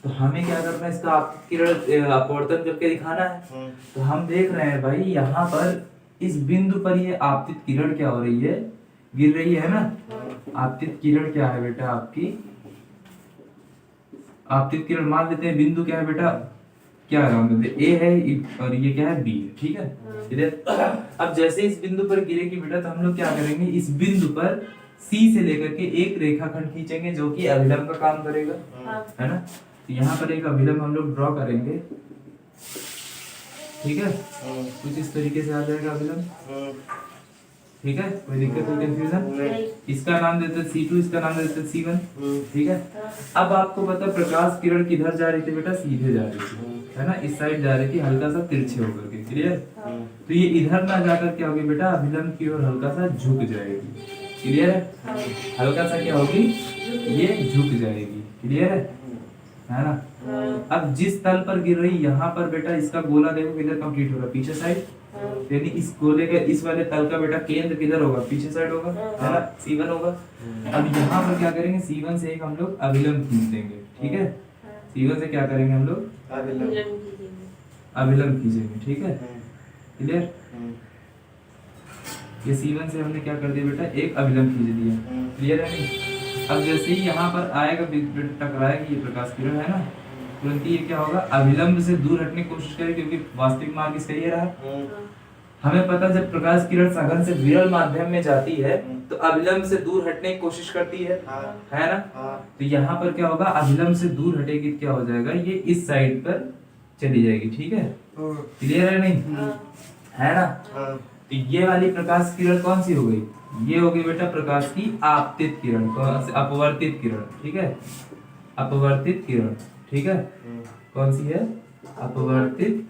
तो हमें क्या करना है, इसका आपतित किरण अपवर्तन करके दिखाना है। तो हम देख रहे हैं भाई यहाँ पर इस बिंदु पर ये आपतित किरण क्या हो रही है, गिर रही है ना। आपतित किरण क्या है बेटा आपकी, आपतित किरण मान लेते हैं बिंदु क्या है बेटा, क्या नाम देते हैं, ए है और ये क्या है, बी है, ठीक है। अब जैसे इस बिंदु पर गिरेगी बेटा तो हम लोग क्या करेंगे, इस बिंदु पर सी से लेकर के एक रेखाखंड खींचेंगे जो कि अभिलंब का काम करेगा, है ना। तो यहाँ पर एक अभिलंब हम लोग ड्रॉ करेंगे, ठीक है, कुछ इस तरीके से आ जाएगा अभिलंब, ठीक है, कोई दिक्कत कोई कंफ्यूजन। इसका नाम देते हैं C2, इसका नाम देते हैं C1, ठीक है। अब आपको पता प्रकाश किरण किधर जा रही थी बेटा, सीधे जा रही थी, है ना, इस साइड जा रही थी हल्का सा तिरछे होकर के, क्लियर। तो ये इधर ना जाकर क्या होगी बेटा, अभिलंब की ओर हल्का सा झुक जाएगी, क्लियर है। हल्का सा क्या होगी, ये झुक जाएगी, क्लियर है ना। अब जिस तल पर गिर रही यहाँ पर बेटा इसका गोला देखो किधर कंप्लीट होगा, पीछे साइड, यानी इस गोले के इस वाले तल का बेटा केंद्र किधर होगा, पीछे साइड होगा, है ना, C1 होगा। अब यहाँ पर क्या करेंगे, C1 से एक हम लोग अभिलंब खींच देंगे, ठीक है। C1 से क्या करेंगे हम लोग, अभिलंब खींचेंगे, ठीक है, क्लियर। ये C1 से हमने क्या कर दिया बेटा, एक अभिलंब खींच दिया, क्लियर है नहीं। अब जैसे ही यहाँ पर आएगा टकराएगी ये प्रकाश किरण, है ना, तुरंत ये क्या होगा, अभिलंब से दूर हटने की कोशिश करेगी, क्योंकि वास्तविक मार्ग इसका ये रहा। हमें पता जब प्रकाश किरण सघन से विरल माध्यम में जाती है तो अभिलंब से दूर हटने की कोशिश करती है ना। तो यहाँ पर क्या होगा, अभिलंब से दूर हटेगी, क्या हो जाएगा, ये इस साइड पर चली जाएगी, ठीक है, क्लियर है नहीं, है ना। तो ये वाली प्रकाश किरण कौन सी हो गई, ये हो गई बेटा प्रकाश की आपतित किरण, कौन सी, अपवर्तित किरण, ठीक है, अपवर्तित किरण, ठीक है, कौन सी है, अपवर्तित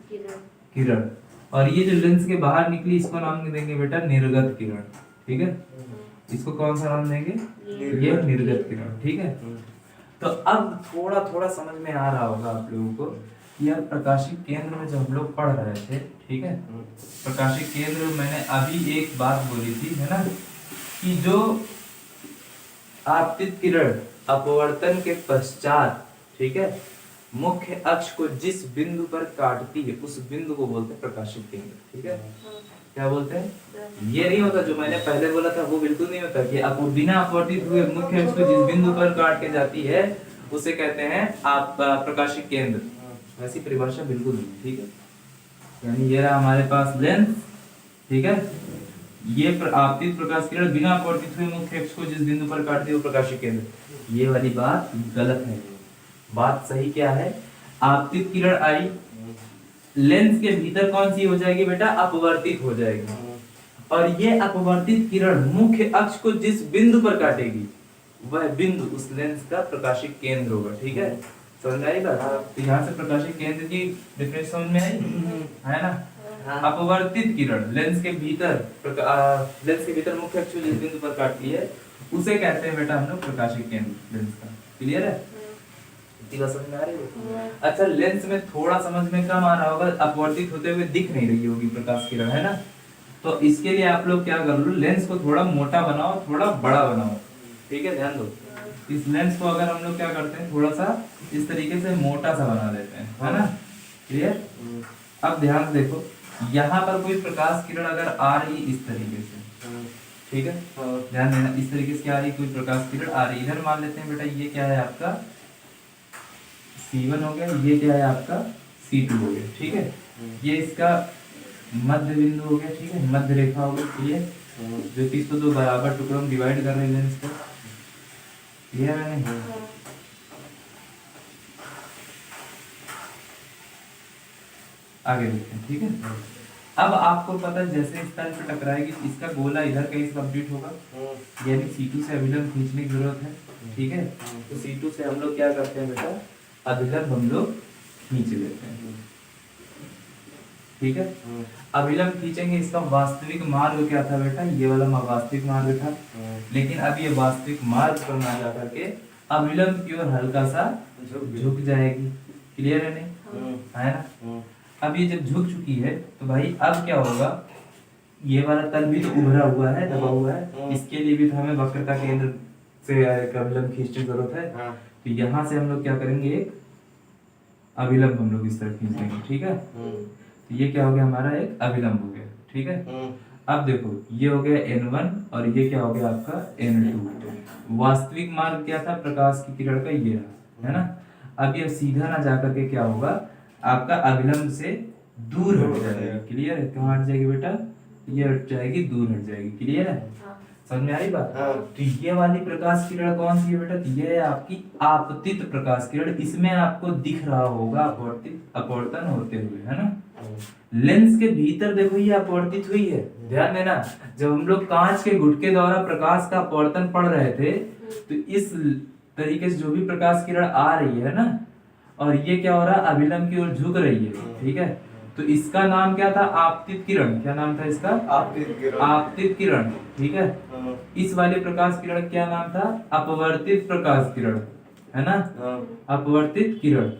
किरण। और ये जो लेंस के बाहर निकली इसको नाम देंगे बेटा निर्गत किरण, ठीक है, इसको कौन सा नाम देंगे, ये निर्गत किरण, ठीक है। तो अब थोड़ा थोड़ा समझ में आ रहा होगा आप लोगों को, यह प्रकाशिक केंद्र में जो हम लोग पढ़ रहे थे, ठीक है, प्रकाशिक केंद्र में मैंने अभी एक बात बोली थी, है ना, कि जो आपतित किरण अपवर्तन के पश्चात, ठीक है, मुख्य अक्ष को जिस बिंदु पर काटती है उस बिंदु को बोलते हैं प्रकाशिक केंद्र, ठीक है। क्या बोलते हैं, ये नहीं होता जो मैंने पहले बोला था, वो बिल्कुल नहीं होता कि आप बिना अपवर्तित हुए मुख्य अक्ष को जिस बिंदु पर काट के जाती है उसे कहते हैं आप प्रकाशिक केंद्र, वैसी परिभाषा बिल्कुल नहीं, ठीक है। यानी ये रहा हमारे पास लेंस, ठीक है, ये आपतित प्रकाश किरण बिना अपवर्तित हुए मुख्य अक्ष को जिस बिंदु पर काटती है वो प्रकाशिक केंद्र, ये वाली बात गलत है। बात सही क्या है, आपतित किरण आई, लेंस के भीतर कौन सी हो जाएगी बेटा, अपवर्तित हो जाएगी, और ये अपवर्तित किरण मुख्य अक्ष को जिस बिंदु पर काटेगी वह बिंदु उस लेंस का प्रकाशिक केंद्र होगा, ठीक है, समझ आई बात। तो यहाँ से प्रकाशिक केंद्र की डिफरेंस समझ में आई, है ना। अपवर्तित किरण लेंस के भीतर मुख्य अक्ष को जिस बिंदु पर काटती है उसे कहते हैं बेटा हम लोग प्रकाशिक केंद्र लेंस का, क्लियर है, समझ में आ रही है। अच्छा, लेंस में थोड़ा समझ में कम आ रहा होगा, अपवर्तित होते हुए दिख नहीं रही होगी प्रकाश किरण, है ना, तो इसके लिए आप लोग क्या कर लो, लेंस को थोड़ा मोटा बनाओ, थोड़ा बड़ा बनाओ, ठीक है, ध्यान दो। इस लेंस को अगर हम लोग क्या करते हैं, थोड़ा सा इस तरीके से मोटा सा बना देते हैं, है ना, क्लियर। अब ध्यान से देखो, यहाँ पर कोई प्रकाश किरण अगर आ रही इस तरीके से, ठीक है, ध्यान देना, इस तरीके से क्या आ रही, कोई प्रकाश किरण आ रही, इधर मान लेते हैं बेटा ये क्या है आपका C1 हो गया, ये क्या है आपका C2 हो गया, ठीक है, ये इसका मध्य बिंदु हो गया, ठीक है, मध्य रेखा हो गई, क्लियर, जो कि इसको दो बराबर टुकड़ों में डिवाइड कर रहे हैं इसको, क्लियर है नहीं? आगे देखते हैं, ठीक है। अब आपको पता है जैसे इस तल पे टकराएगी तो इसका गोला इधर कहीं से कंप्लीट होगा, यानी C2 से अभिलंब खींचने की जरूरत है, ठीक है, तो C2 से हम लोग क्या करते हैं बेटा, अभिलंब हम लोग खींच लेते हैं, ठीक है। अभिलंब खींचेंगे, इसका वास्तविक मार्ग क्या था बेटा, ये वाला वास्तविक मार्ग था, लेकिन अब ये वास्तविक मार्ग पर ना जा करके अभिलंब की ओर हल्का सा झुक जाएगी, क्लियर है नहीं, है ना। अब ये जब झुक चुकी है तो भाई अब क्या होगा, ये वाला तल भी तो उभरा हुआ है, दबा हुआ है, इसके लिए भी तो हमें वक्रता केंद्र से अभिलंब खींचने की जरूरत है, तो यहाँ से हम लोग क्या करेंगे, एक अभिलंब हम लोग इस तरह खींच लेंगे, ठीक है, तो ये क्या हो गया हमारा एक अभिलंब हो गया, ठीक है। अब देखो ये हो गया N1 और ये क्या हो गया आपका N2, वास्तविक मार्ग क्या था प्रकाश की किरण का, ये है ना। अब ये सीधा ना जाकर के क्या होगा, आपका अभिलंब से दूर हट जाएगी, क्लियर है, कहाँ हट जाएगी बेटा, ये हट जाएगी, दूर हट जाएगी, क्लियर है, समझ में आ रही बात। तो ये वाली प्रकाश किरण कौन सी है बेटा, तो ये है आपकी आपतित प्रकाश किरण, इसमें आपको दिख रहा होगा अपवर्तन होते हुए, है ना। लेंस के भीतर देखो ये अपवर्तित हुई है, ध्यान देना, जब हम लोग कांच के गुटके द्वारा प्रकाश का अपवर्तन पढ़ रहे थे तो इस तरीके से जो भी प्रकाश किरण आ रही है ना, और ये क्या हो रहा है, अभिलंब की ओर झुक रही है, ठीक है, तो इसका नाम क्या था, आपतित किरण, क्या नाम था इसका, आपतित किरण, ठीक है। इस वाले प्रकाश किरण क्या नाम था, अपवर्तित प्रकाश किरण, है ना, अपवर्तित किरण,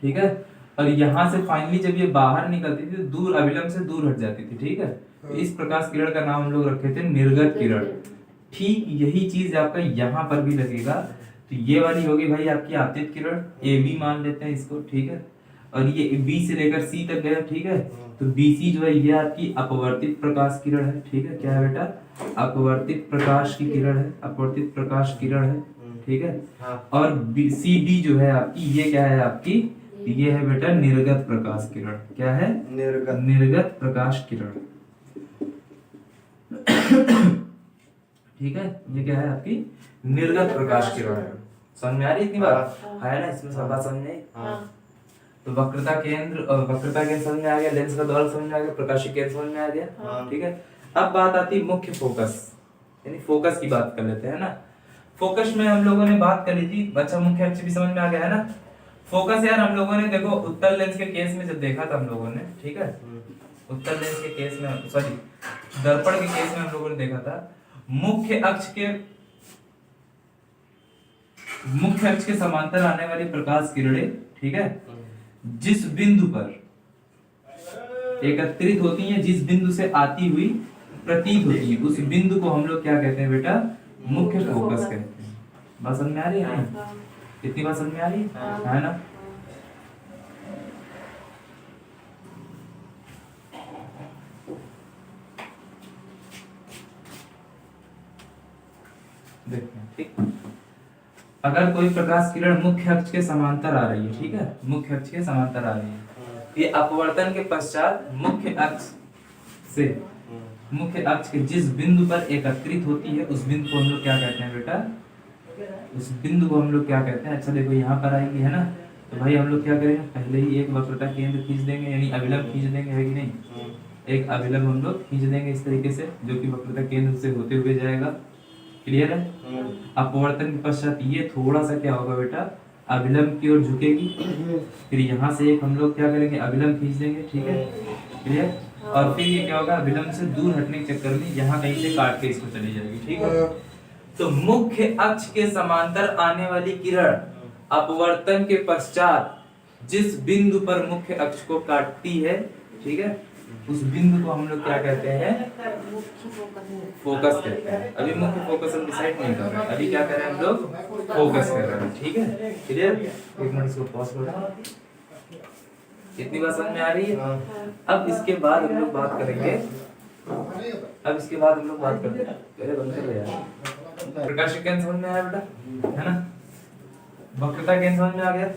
ठीक है। और यहाँ से फाइनली जब ये बाहर निकलती थी तो दूर अभिलंब से दूर हट जाती थी, ठीक है, तो इस प्रकाश किरण का नाम हम लोग रखे थे निर्गत किरण। ठीक यही चीज आपका यहाँ पर भी लगेगा, तो ये वाली होगी भाई आपकी आपतित किरण, ए बी मान लेते हैं इसको, ठीक है, और ये बी से लेकर सी तक गया, ठीक है, तो BC जो है ये आपकी अपवर्तित प्रकाश किरण है, ठीक है, क्या है बेटा, अपवर्तित प्रकाश की किरण है, अपवर्तित प्रकाश किरण है, ठीक है, और CD जो है आपकी ये क्या है आपकी, ये है बेटा निर्गत प्रकाश किरण, क्या है, निर्गत प्रकाश किरण, ठीक है, ये क्या है आपकी निर्गत प्रकाश किरण है, समझ में आ रही इतनी बात है ना, इसमें सब बात समझ में आई। तो वक्रता केंद्र समझ में आ गया, लेंस का द्वारक समझ में आ गया, प्रकाशिक केंद्र समझ में आ गया, ठीक है। अब बात आती है मुख्य फोकस, यानी फोकस की बात कर लेते हैं ना। फोकस में हम लोगों ने बात करी थी, अच्छा मुख्य अक्ष भी समझ में आ गया है ना। फोकस यार हम लोगों ने देखो उत्तल लेंस के केस में जब देखा था हम लोगों ने, ठीक है, उत्तल लेंस के केस में, सॉरी दर्पण के केस में हम लोगों ने देखा था, मुख्य अक्ष के समांतर आने वाली प्रकाश किरणें, ठीक है, जिस बिंदु पर एकत्रित होती हैं, जिस बिंदु से आती हुई प्रतीत होती है, उस बिंदु को हम लोग क्या कहते हैं बेटा, मुख्य फोकस कहते हैं। बात समझ में आ रही है ना, इतनी बात समझ में आ रही है ना। देखते हैं, ठीक, अगर कोई प्रकाश किरण मुख्य अक्ष के समांतर आ रही है, ठीक है, मुख्य अक्ष के समांतर आ रही है, ये अपवर्तन के पश्चात मुख्य अक्ष के जिस बिंदु पर एकत्रित होती है, उस बिंदु को हम लोग क्या कहते हैं बेटा, उस बिंदु को हम लोग क्या कहते हैं। अच्छा देखो यहाँ पर आएंगे, है ना, तो भाई हम लोग क्या करेंगे, पहले ही एक वक्रता केंद्र खींच देंगे, यानी अभिलंब खींच देंगे, है कि नहीं, एक अभिलंब हम लोग खींच देंगे इस तरीके से, जो कि वक्रता केंद्र से होते हुए जाएगा, क्लियर है। अपवर्तन के पश्चात ये थोड़ा सा क्या होगा बेटा, अभिलंब की ओर झुकेगी, फिर यहाँ से एक हम लोग क्या करेंगे, अभिलंब खींच देंगे, ठीक है, क्लियर, और फिर ये क्या होगा, अभिलंब से दूर हटने के चक्कर में यहाँ कहीं से काट के इसको चली जाएगी, ठीक है। तो मुख्य अक्ष के समांतर आने वाली किरण अपवर्तन के पश्चात जिस बिंदु पर मुख्य अक्ष को काटती है, ठीक है, उस बिंदु को हम लोग क्या कहते हैं, फोकस कहते हैं। अभी मुख्य फोकस हम डिसाइड नहीं कर रहे हैं, अभी क्या कर रहे हैं हम लोग, फोकस कर रहे हैं, ठीक है, क्लियर। एक मिनट इसको पॉज करो। इतनी बात समझ में आ रही है। हाँ। अब इसके बाद हम लोग बात करेंगे, पहले बंद कर यार। प्रकाशिक कैन समझ में आया बेटा, है ना? वक्रता कैन समझ में आ गया।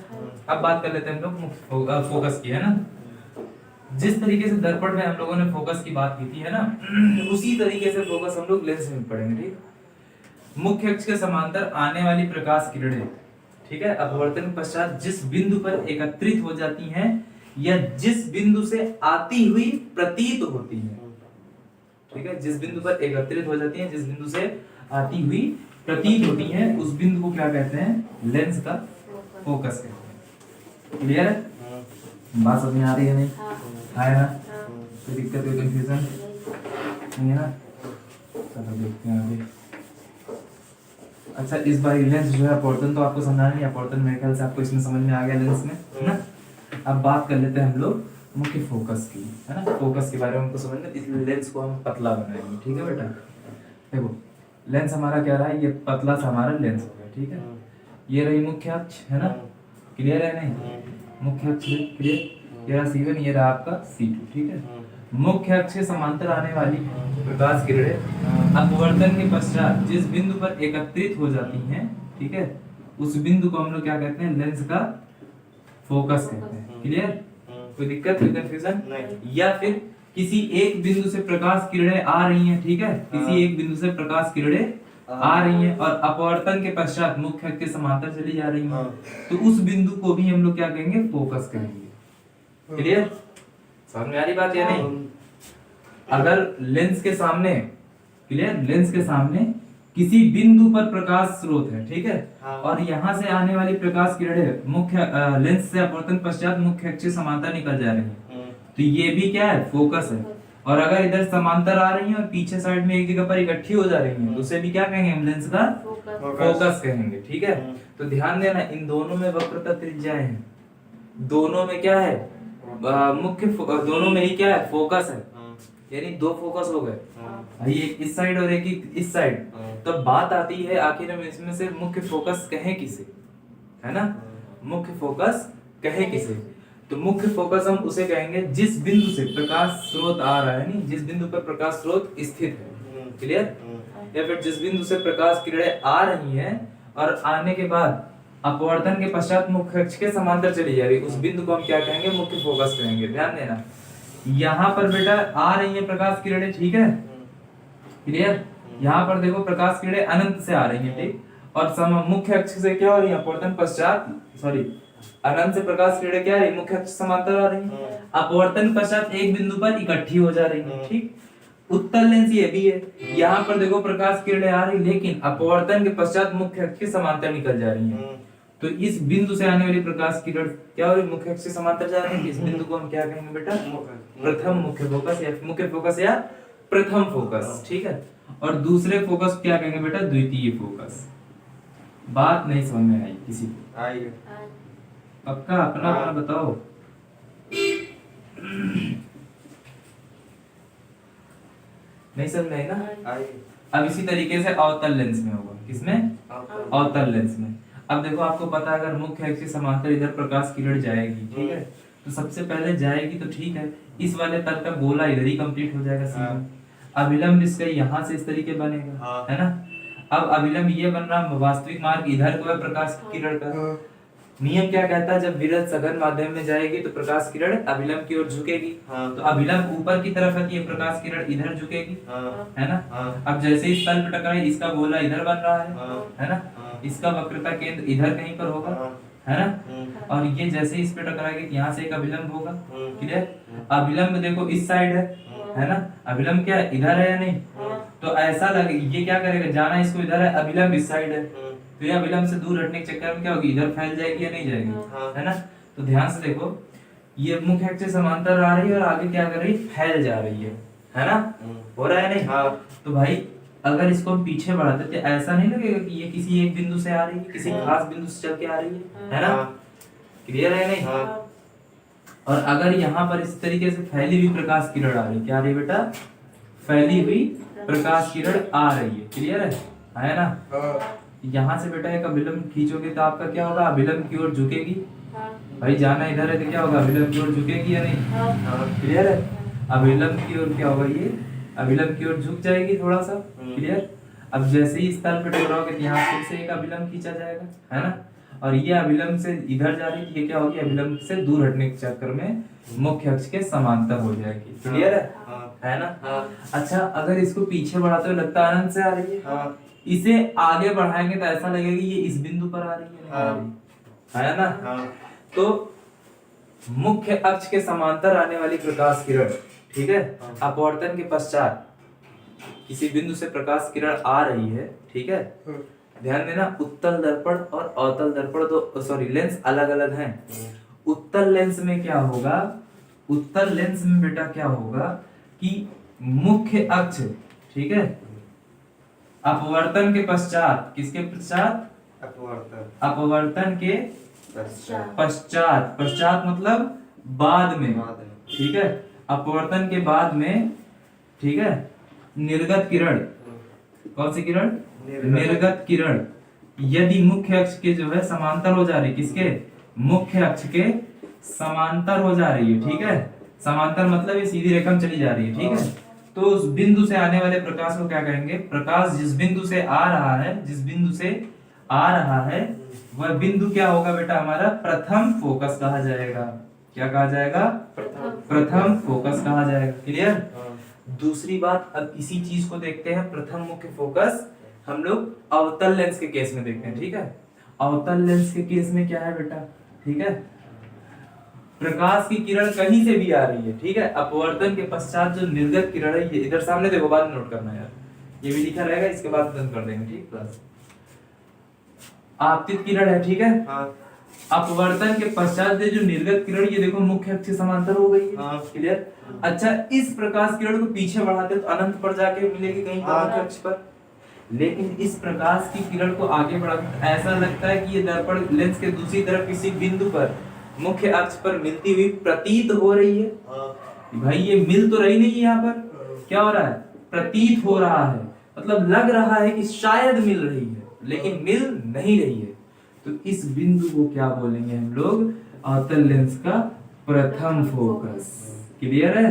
अब बात कर लेते हैं हम लोग फोकस की, है ना? जिस तरीके से दर्पण में हम लोगों ने फोकस की बात की थी, है ना, उसी तरीके से फोकस हम लोग लेंस में पढ़ेंगे। ठीक, मुख्य अक्ष के समांतर आने वाली प्रकाश किरणें, ठीक है, अपवर्तन पश्चात जिस बिंदु पर एकत्रित हो जाती हैं या जिस बिंदु से आती हुई प्रतीत होती हैं, ठीक है, जिस बिंदु पर एकत्रित हो जाती हैं, जिस बिंदु से आती हुई प्रतीत होती हैं, उस बिंदु को क्या कहते हैं? लेंस का फोकस कहते हैं। क्लियर है? बात समझ में आ रही है नहीं? है ना? कोई दिक्कत, कोई कंफ्यूजन नहीं है ना? चलो देखते हैं अभी। अच्छा, इस बार लेंस जो है अपवर्तन तो आपको समझा नहीं, अपवर्तन मेरे ख्याल से आपको इसमें समझ में आ गया लेंस में, है ना? अब बात कर लेते हैं हम लोग मुख्य फोकस की, है ना? फोकस के बारे में हमको समझना, इसलिए लेंस को हम पतला बनाएंगे। ठीक है बेटा, देखो लेंस हमारा क्या रहा है, ये पतला सा हमारा लेंस हो गया। ठीक है, ये रही मुख्य अक्ष, है ना? क्लियर है नहीं? मुख्य अक्ष क्लियर, ये रहा C1, ये रहा आपका C2। ठीक है, मुख्य अक्ष के समांतर आने वाली प्रकाश किरणें अपवर्तन के पश्चात जिस बिंदु पर एकत्रित हो जाती हैं, ठीक है, उस बिंदु को हम लोग क्या कहते हैं? लेंस का फोकस कहते हैं। क्लियर, कोई दिक्कत, कोई कंफ्यूजन नहीं। या फिर किसी एक बिंदु से प्रकाश किरणें आ रही हैं, ठीक है, किसी एक बिंदु से प्रकाश किरणें आ रही हैं और अपवर्तन के पश्चात मुख्य अक्ष के समांतर चली जा रही हैं, तो उस बिंदु को भी हम लोग क्या कहेंगे? फोकस कहेंगे। क्लियर, समझ में आ रही बात या नहीं? अगर लेंस के सामने, क्लियर, लेंस के सामने किसी बिंदु पर प्रकाश स्रोत है, ठीक है, और यहाँ से आने वाली प्रकाश किरणें मुख्य लेंस से अपवर्तन पश्चात मुख्य अक्ष से समांतर निकल जा रही हैं, तो ये भी क्या है? फोकस है। और अगर इधर समांतर आ रही हैं और पीछे साइड में एक जगह पर इकट्ठी हो जा रही हैं, तो उसे भी क्या कहेंगे? हम लेंस का फोकस कहेंगे। ठीक है, तो ध्यान देना, इन दोनों में वक्रता त्रिज्याएं हैं, दोनों में क्या है? दोनों में ही क्या है? फोकस है, यानी दो फोकस हो गए, एक इस साइड और एक इस साइड। तो बात आती है आखिर हम इसमें से मुख्य फोकस कहें किसे, है ना? मुख्य फोकस कहें किसे? तो मुख्य फोकस हम उसे कहेंगे जिस बिंदु से प्रकाश स्रोत आ रहा है, नहीं, जिस बिंदु पर प्रकाश स्रोत स्थित है। क्लियर, या फिर जिस बिंदु से प्रकाश किरणें आ रही हैं और आने के बाद अपवर्तन के पश्चात मुख्य अक्ष के समांतर चली जा रही, उस बिंदु को हम क्या कहेंगे? मुख्य फोकस कहेंगे। ध्यान देना, यहाँ पर बेटा आ रही है प्रकाश किरणें, ठीक है, क्लियर, यहाँ पर देखो प्रकाश किरणें अनंत से आ रही है, ठीक, और मुख्य अक्ष से क्या हो रही है? अपवर्तन पश्चात, सॉरी, अनंत से प्रकाश किरणें क्या आ रही है? मुख्य अक्ष समांतर आ रही है, अपवर्तन पश्चात एक बिंदु पर इकट्ठी हो जा रही है। ठीक, उत्तल लेंस ये भी है, यहाँ पर देखो प्रकाश किरणें आ रही, लेकिन अपवर्तन के पश्चात मुख्य अक्ष के समांतर निकल जा रही है, तो इस बिंदु से आने वाली प्रकाश किरण क्या हो रही? मुख्य अक्ष से समांतर जा रही है। इस बिंदु को हम क्या कहेंगे बेटा? प्रथम मुख्य फोकस या मुख्य फोकस या प्रथम फोकस। ठीक है, और दूसरे फोकस क्या कहेंगे बेटा? द्वितीय फोकस। बात नहीं समझ में आई किसी को? आई। पक्का? अपना अपना बताओ। नहीं समझ में आई ना? आई। अब इसी तरीके से अवतल लेंस में होगा। किसमें? अवतल लेंस में। अब देखो, आपको पता है अगर मुख्य अक्ष के समांतर इधर प्रकाश किरण जाएगी, ठीक है, तो सबसे पहले जाएगी तो ठीक है, इस वाले तल का गोला इधर ही कंप्लीट हो जाएगा सीधा। अभिलंब इसका यहाँ से इस तरीके बनेगा, है ना? अब अभिलंब ये बन रहा, वास्तविक मार्ग इधर को है प्रकाश किरण का। नियम क्या कहता है? जब विरल सघन माध्यम में जाएगी तो प्रकाश किरण अभिलंब की ओर झुकेगी, तो अभिलंब ऊपर की तरफ है, ये प्रकाश किरण इधर झुकेगी, है ना? अब जैसे इस तल पे टकराई, इसका गोला इधर बन रहा है ना? इसका वक्रता केंद्र इधर कहीं पर होगा, है ना? और ये जैसे इस पे टकराएगी, यहाँ से एक अभिलंब होगा। क्लियर? अभिलंब देखो इस साइड है ना? अभिलंब क्या है? इधर है या नहीं? तो ऐसा लगे ये क्या करेगा? जाना इसको इधर है, अभिलंब इस साइड है, तो ये अभिलंब से दूर हटने के चक्कर में क्या होगी? इधर फैल जाएगी या नहीं जाएगी, है ना? तो ध्यान से देखो, ये मुख्य अक्ष से समांतर आ रही है और आगे क्या कर रही है? फैल जा रही है ना? हो रहा है नहीं? तो भाई अगर इसको हम पीछे बढ़ाते तो ऐसा नहीं लगेगा कि ये किसी एक बिंदु से आ रही है, किसी खास बिंदु से चल के आ रही है ना? क्लियर है नहीं? और अगर यहाँ पर इस तरीके से फैली हुई प्रकाश किरण आ रही है, क्या आ रही है बेटा? फैली हुई प्रकाश किरण आ रही है। क्लियर है ना? यहाँ से बेटा एक अभिलंब खींचोगे तो आपका क्या होगा? अभिलंब की ओर झुकेगी, हाँ भाई जाना इधर है तो क्या होगा, अभिलंब की ओर झुकेगी या नहीं? हाँ क्लियर है? अभिलंब की ओर क्या होगा, ये अभिलंब की ओर झुक जाएगी थोड़ा सा। क्लियर? अब जैसे ही इस तल पे टकराओगे तो यहाँ फिर से एक अभिलंब खींचा जाएगा, है ना? और ये अभिलंब से इधर जा रही है, ये क्या होगी, अभिलंब से दूर हटने के चक्कर में मुख्य अक्ष के समांतर हो जाएगी। क्लियर है? है ना? अच्छा, अगर इसको पीछे बढ़ाते हुए लगता है अनंत से आ रही है, इसे आगे बढ़ाएंगे तो ऐसा लगेगा कि ये इस बिंदु पर आ रही है, नहीं आ रही है ना? तो मुख्य अक्ष के समांतर आने वाली प्रकाश किरण, ठीक है, अपवर्तन के पश्चात किसी बिंदु से प्रकाश किरण आ रही है, ठीक है, ध्यान देना, उत्तल दर्पण और अवतल दर्पण दो, सॉरी, लेंस अलग अलग हैं। उत्तल लेंस में क्या होगा, उत्तल लेंस में बेटा क्या होगा कि मुख्य अक्ष, ठीक है, अपवर्तन के पश्चात, किसके पश्चात, अपवर्तन के पश्चात, पश्चात मतलब बाद में, ठीक है, अपवर्तन के बाद में, ठीक है, निर्गत किरण, कौन सी किरण, निर्गत किरण, यदि मुख्य अक्ष के जो है समांतर हो जा रही, किसके, मुख्य अक्ष के समांतर हो जा रही है, ठीक है, समांतर मतलब ये सीधी रेखा में चली जा रही है, ठीक है, तो उस बिंदु से आने वाले प्रकाश को क्या कहेंगे, प्रकाश जिस बिंदु से आ रहा है, जिस बिंदु से आ रहा है वह बिंदु क्या होगा बेटा, हमारा प्रथम फोकस कहा जाएगा। क्या कहा जाएगा, प्रथम फोकस कहा जाएगा। क्लियर? दूसरी बात, अब इसी चीज को देखते हैं, प्रथम मुख्य फोकस हम लोग अवतल लेंस के केस में देखते हैं, ठीक है। अवतल लेंस के केस में क्या है बेटा, ठीक है, प्रकाश की किरण कहीं से भी आ रही है, ठीक है, अपवर्तन के पश्चात जो निर्गत किरण है, ये इधर सामने देखो, बाद में नोट करना यार, ये भी लिखा रहेगा, इसके बाद बंद कर देंगे, ठीक। प्लस आपतित किरण है, ठीक है, अपवर्तन के पश्चात जो निर्गत किरण, ये देखो मुख्य अक्ष समांतर हो गई है। क्लियर? अच्छा, इस प्रकाश किरण को पीछे बढ़ाते तो अनंत पर जाके मिलेगी कहीं पर मुख्य अक्ष पर, लेकिन इस प्रकाश की किरण को आगे बढ़ाते तो ऐसा लगता है कि ये दर्पण लेंस के दूसरी तरफ किसी बिंदु पर मुख्य अक्ष पर मिलती हुई प्रतीत हो रही है। भाई ये मिल तो रही नहीं है, यहाँ पर क्या हो रहा है, प्रतीत हो रहा है, मतलब लग रहा है कि शायद मिल रही है लेकिन मिल नहीं रही है। तो इस बिंदु को क्या बोलेंगे हम लोग, अवतल लेंस का प्रथम फोकस। क्लियर है?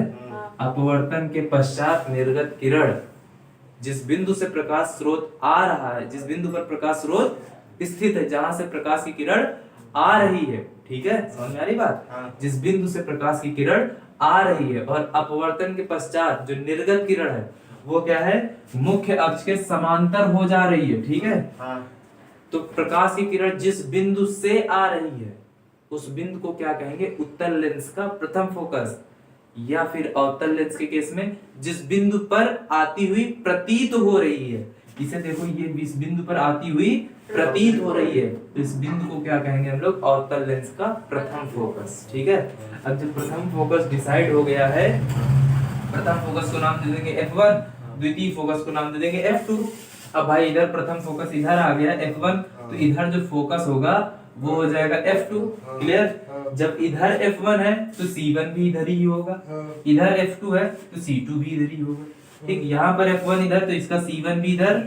अपवर्तन के पश्चात निर्गत किरण जिस बिंदु से प्रकाश स्रोत आ रहा है, जिस बिंदु पर प्रकाश स्रोत स्थित है, जहां से प्रकाश की किरण आ रही है, ठीक है, समझ में आ रही बात, जिस बिंदु से प्रकाश की किरण आ रही है, और अपवर्तन के पश्चात जो निर्गत किरण है वो क्या है, मुख्य अक्ष के समांतर हो जा रही है, ठीक है। तो प्रकाश की किरण जिस बिंदु से आ रही है उस बिंदु को क्या कहेंगे, उत्तल लेंस का प्रथम फोकस, या फिर अवतल लेंस के केस में जिस बिंदु पर आती हुई प्रतीत हो रही है, इसे देखो, ये इस बिंदु पर आती हुई प्रतीत हो रही है, तो इस बिंदु को क्या कहेंगे हम लोग, अवतल लेंस का प्रथम फोकस, ठीक है। अब जब प्रथम फोकस डिसाइड हो गया है, प्रथम फोकस को नाम दे देंगे F1, द्वितीय फोकस को नाम दे देंगे F2। अब भाई इधर प्रथम फोकस इधर आ गया F1, तो इधर जो फोकस होगा वो हो जाएगा F2। क्लियर? जब इधर F1 है तो C1 भी इधर ही होगा, इधर F2 है तो C2 भी इधर ही होगा, ठीक। यहाँ पर F1 इधर तो इसका C1 भी इधर,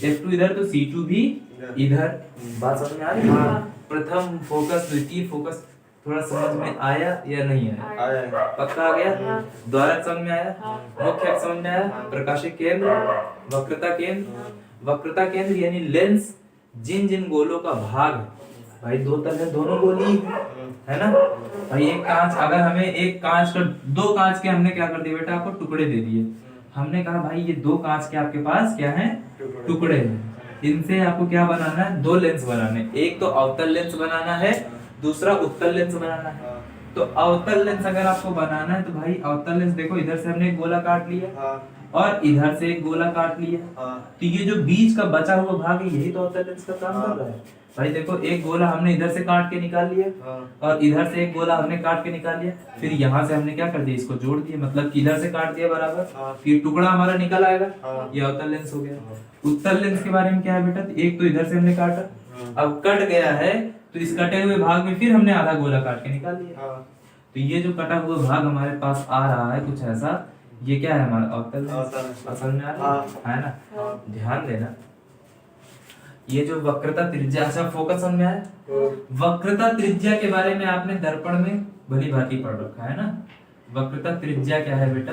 F2 इधर तो C2 भी इधर। बात समझ में आ रही है? प्रथम फोकस द्वितीय फोकस थोड़ा समझ में आया या नहीं आया? पक्का आ गया? द्वारक समझ में आया? मुख्य अक्ष समझ में आया? प्रकाशिक केंद्र, वक्रता केंद्र, वक्रता केंद्र यानी लेंस जिन जिन गोलों का भाग है, भाई दो तल है, दोनों गोली है ना भाई। एक कांच, अगर हमें एक कांच का, दो कांच के हमने क्या कर दिया बेटा, आपको टुकड़े दे दिए, हमने कहा भाई ये दो कांच के आपके पास क्या है, टुकड़े हैं, इनसे आपको क्या बनाना है, दो लेंस बनाने, एक तो अवतल लेंस बनाना है, दूसरा उत्तल लेंस बनाना है। तो अवतल लेंस अगर आपको बनाना है तो भाई अवतल लेंस देखो, इधर से हमने एक गोला काट लिया और इधर से एक गोला काट लिया, तो ये जो बीच का बचा हुआ भाग है यही तो अवतल लेंस का काम कर रहा है। भाई देखो, एक गोला हमने इधर से काट के निकाल लिया और इधर से एक गोला हमने काट के निकाल लिया, फिर यहाँ से हमने क्या कर दिया, इसको जोड़ दिया, मतलब कि इधर से काट दिया बराबर, फिर टुकड़ा हमारा निकल आएगा, ये अवतल लेंस हो गया। उत्तल लेंस के बारे में क्या है बेटा, एक तो इधर से हमने काटा, अब कट गया है तो इस कटे हुए भाग में फिर हमने आधा गोला काट के निकाल लिया, तो ये जो कटा हुआ भाग हमारे पास आ रहा है कुछ ऐसा, ये क्या है हमारा अवतल लेंस। समझ में आ रहा है ना? ध्यान देना, ये जो वक्रता त्रिज्या, अच्छा फोकस समझ में आया। वक्रता त्रिज्या के बारे में आपने दर्पण में भली भांति पढ़ रखा है ना। वक्रता त्रिज्या क्या है बेटा?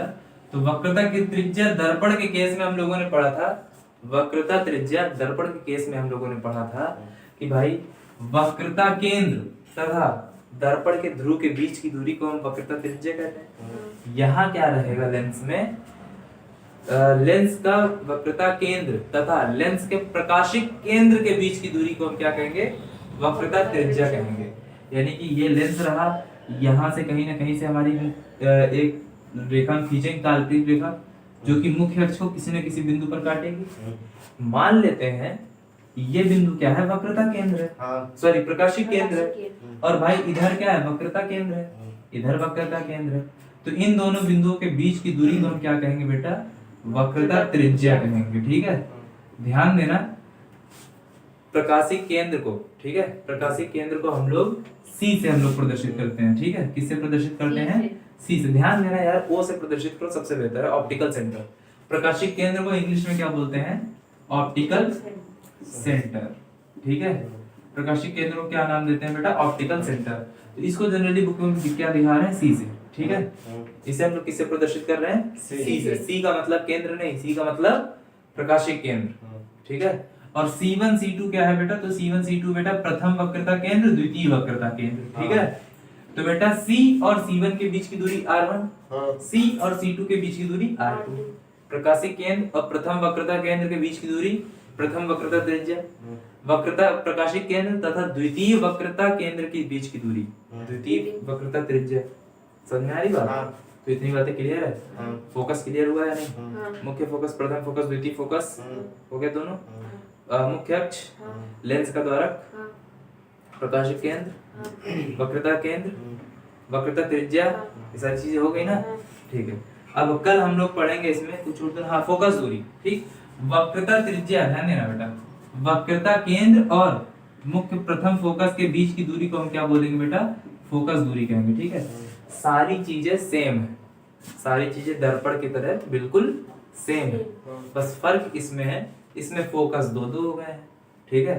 तो वक्रता की त्रिज्या दर्पण के केस में हम लोगों ने पढ़ा था। वक्रता त्रिज्या दर्पण के केस में हम लोगों ने पढ़ा था कि भाई वक्रता केंद्र तथा दर्पण के ध्रुव के बीच की दूरी को हम वक्रता त्रिज्या कहते हैं। यहाँ क्या रहेगा लेंस में? लेंस का वक्रता केंद्र तथा लेंस के प्रकाशिक केंद्र के बीच की दूरी को हम क्या कहेंगे? वक्रता त्रिज्या कहेंगे। यानी कि ये लेंस रहा, यहाँ से कहीं ना कहीं से हमारी एक रेखा खींचेंगे, काल्पनिक रेखा, जो कि मुख्य अक्ष को किसी न किसी बिंदु पर काटेगी। मान लेते हैं ये बिंदु क्या है? वक्रता केंद्र है, सॉरी प्रकाशिक केंद्र है। और भाई इधर क्या है? वक्रता केंद्र है, इधर वक्रता केंद्र है। तो इन दोनों बिंदुओं के बीच की दूरी को हम क्या कहेंगे बेटा? वक्रता त्रिज्या कहेंगे। ठीक है, ध्यान देना प्रकाशिक केंद्र को, ठीक है, प्रकाशिक केंद्र को हम लोग सी से हम लोग प्रदर्शित करते हैं। ठीक है, किससे प्रदर्शित करते हैं? सी से। ध्यान देना यार, ओ से प्रदर्शित करो सबसे बेहतर है। ऑप्टिकल सेंटर, प्रकाशिक केंद्र को इंग्लिश में क्या बोलते हैं? Optical centre. ठीक है, प्रकाशिक केंद्र को क्या नाम देते हैं बेटा? Optical centre. तो इसको जनरली बुक में क्या दिखा रहे हैं? सी से। ठीक है, इसे हम लोग किससे प्रदर्शित कर रहे हैं? सी से। सी का मतलब केंद्र नहीं, सी का मतलब प्रकाशिक केंद्र। ठीक है, और C1 C2 क्या है बेटा? तो C1 C2 बेटा प्रथम वक्रता केंद्र, द्वितीय वक्रता केंद्र। ठीक है, तो बेटा C और C1 के बीच की दूरी R1, C और C2 के बीच की दूरी R2। प्रकाशिक केंद्र और प्रथम वक्रता केंद्र के बीच की दूरी प्रथम वक्रता त्रिज्या। वक्रता प्रकाशिक केंद्र तथा द्वितीय वक्रता केंद्र के बीच की दूरी द्वितीय वक्रता त्रिज्या। समझ में आ रही बात? तो इतनी बातें क्लियर है? फोकस क्लियर हुआ या नहीं? मुख्य फोकस, प्रथम फोकस, द्वितीय फोकस हो गए दोनों। मुख्य अक्ष, लेंस का द्वारक, प्रकाशिक केंद्र, वक्रता केंद्र, वक्रता त्रिज्या, ये सारी चीजें हो गई ना। ठीक है, अब कल हम लोग पढ़ेंगे इसमें कुछ और। हाँ, फोकस दूरी। ठीक, वक्रता त्रिज्या, ध्यान देना बेटा, वक्रता केंद्र और मुख्य प्रथम फोकस के बीच की दूरी को हम क्या बोलेंगे बेटा? फोकस दूरी कहेंगे। ठीक है, सारी चीजें सेम है, सारी चीजें दर्पण की तरह बिल्कुल सेम है, बस फर्क इसमें है, इसमें फोकस दो दो हो गए हैं। ठीक है,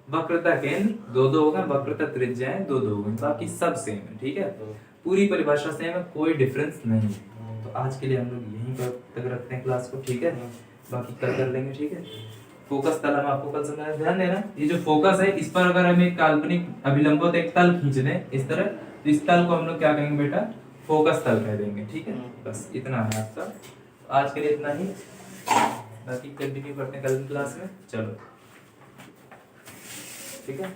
वक्रता केंद्र दो दो हो गए, वक्रता त्रिज्याएं दो दो हो गई, बाकी सब सेम है। ठीक है, पूरी परिभाषा सेम है, कोई डिफरेंस नहीं है। तो आज के लिए हम लोग यहीं तक रखते हैं क्लास को। ठीक है, बाकी कल कर लेंगे। ठीक है, फोकस तल हम आपको कल समझाएंगे। ध्यान देना, ये जो फोकस है इस पर अगर हम एक काल्पनिक अभिलंबोत एक तल खींच दें इस तरह, तो इस तल को हम लोग क्या कहेंगे बेटा? फोकस तल कह देंगे। ठीक है, बस इतना है आपका आज के लिए, इतना ही। बाकी कंटिन्यू करते हैं कल की क्लास में। चलो, ठीक है।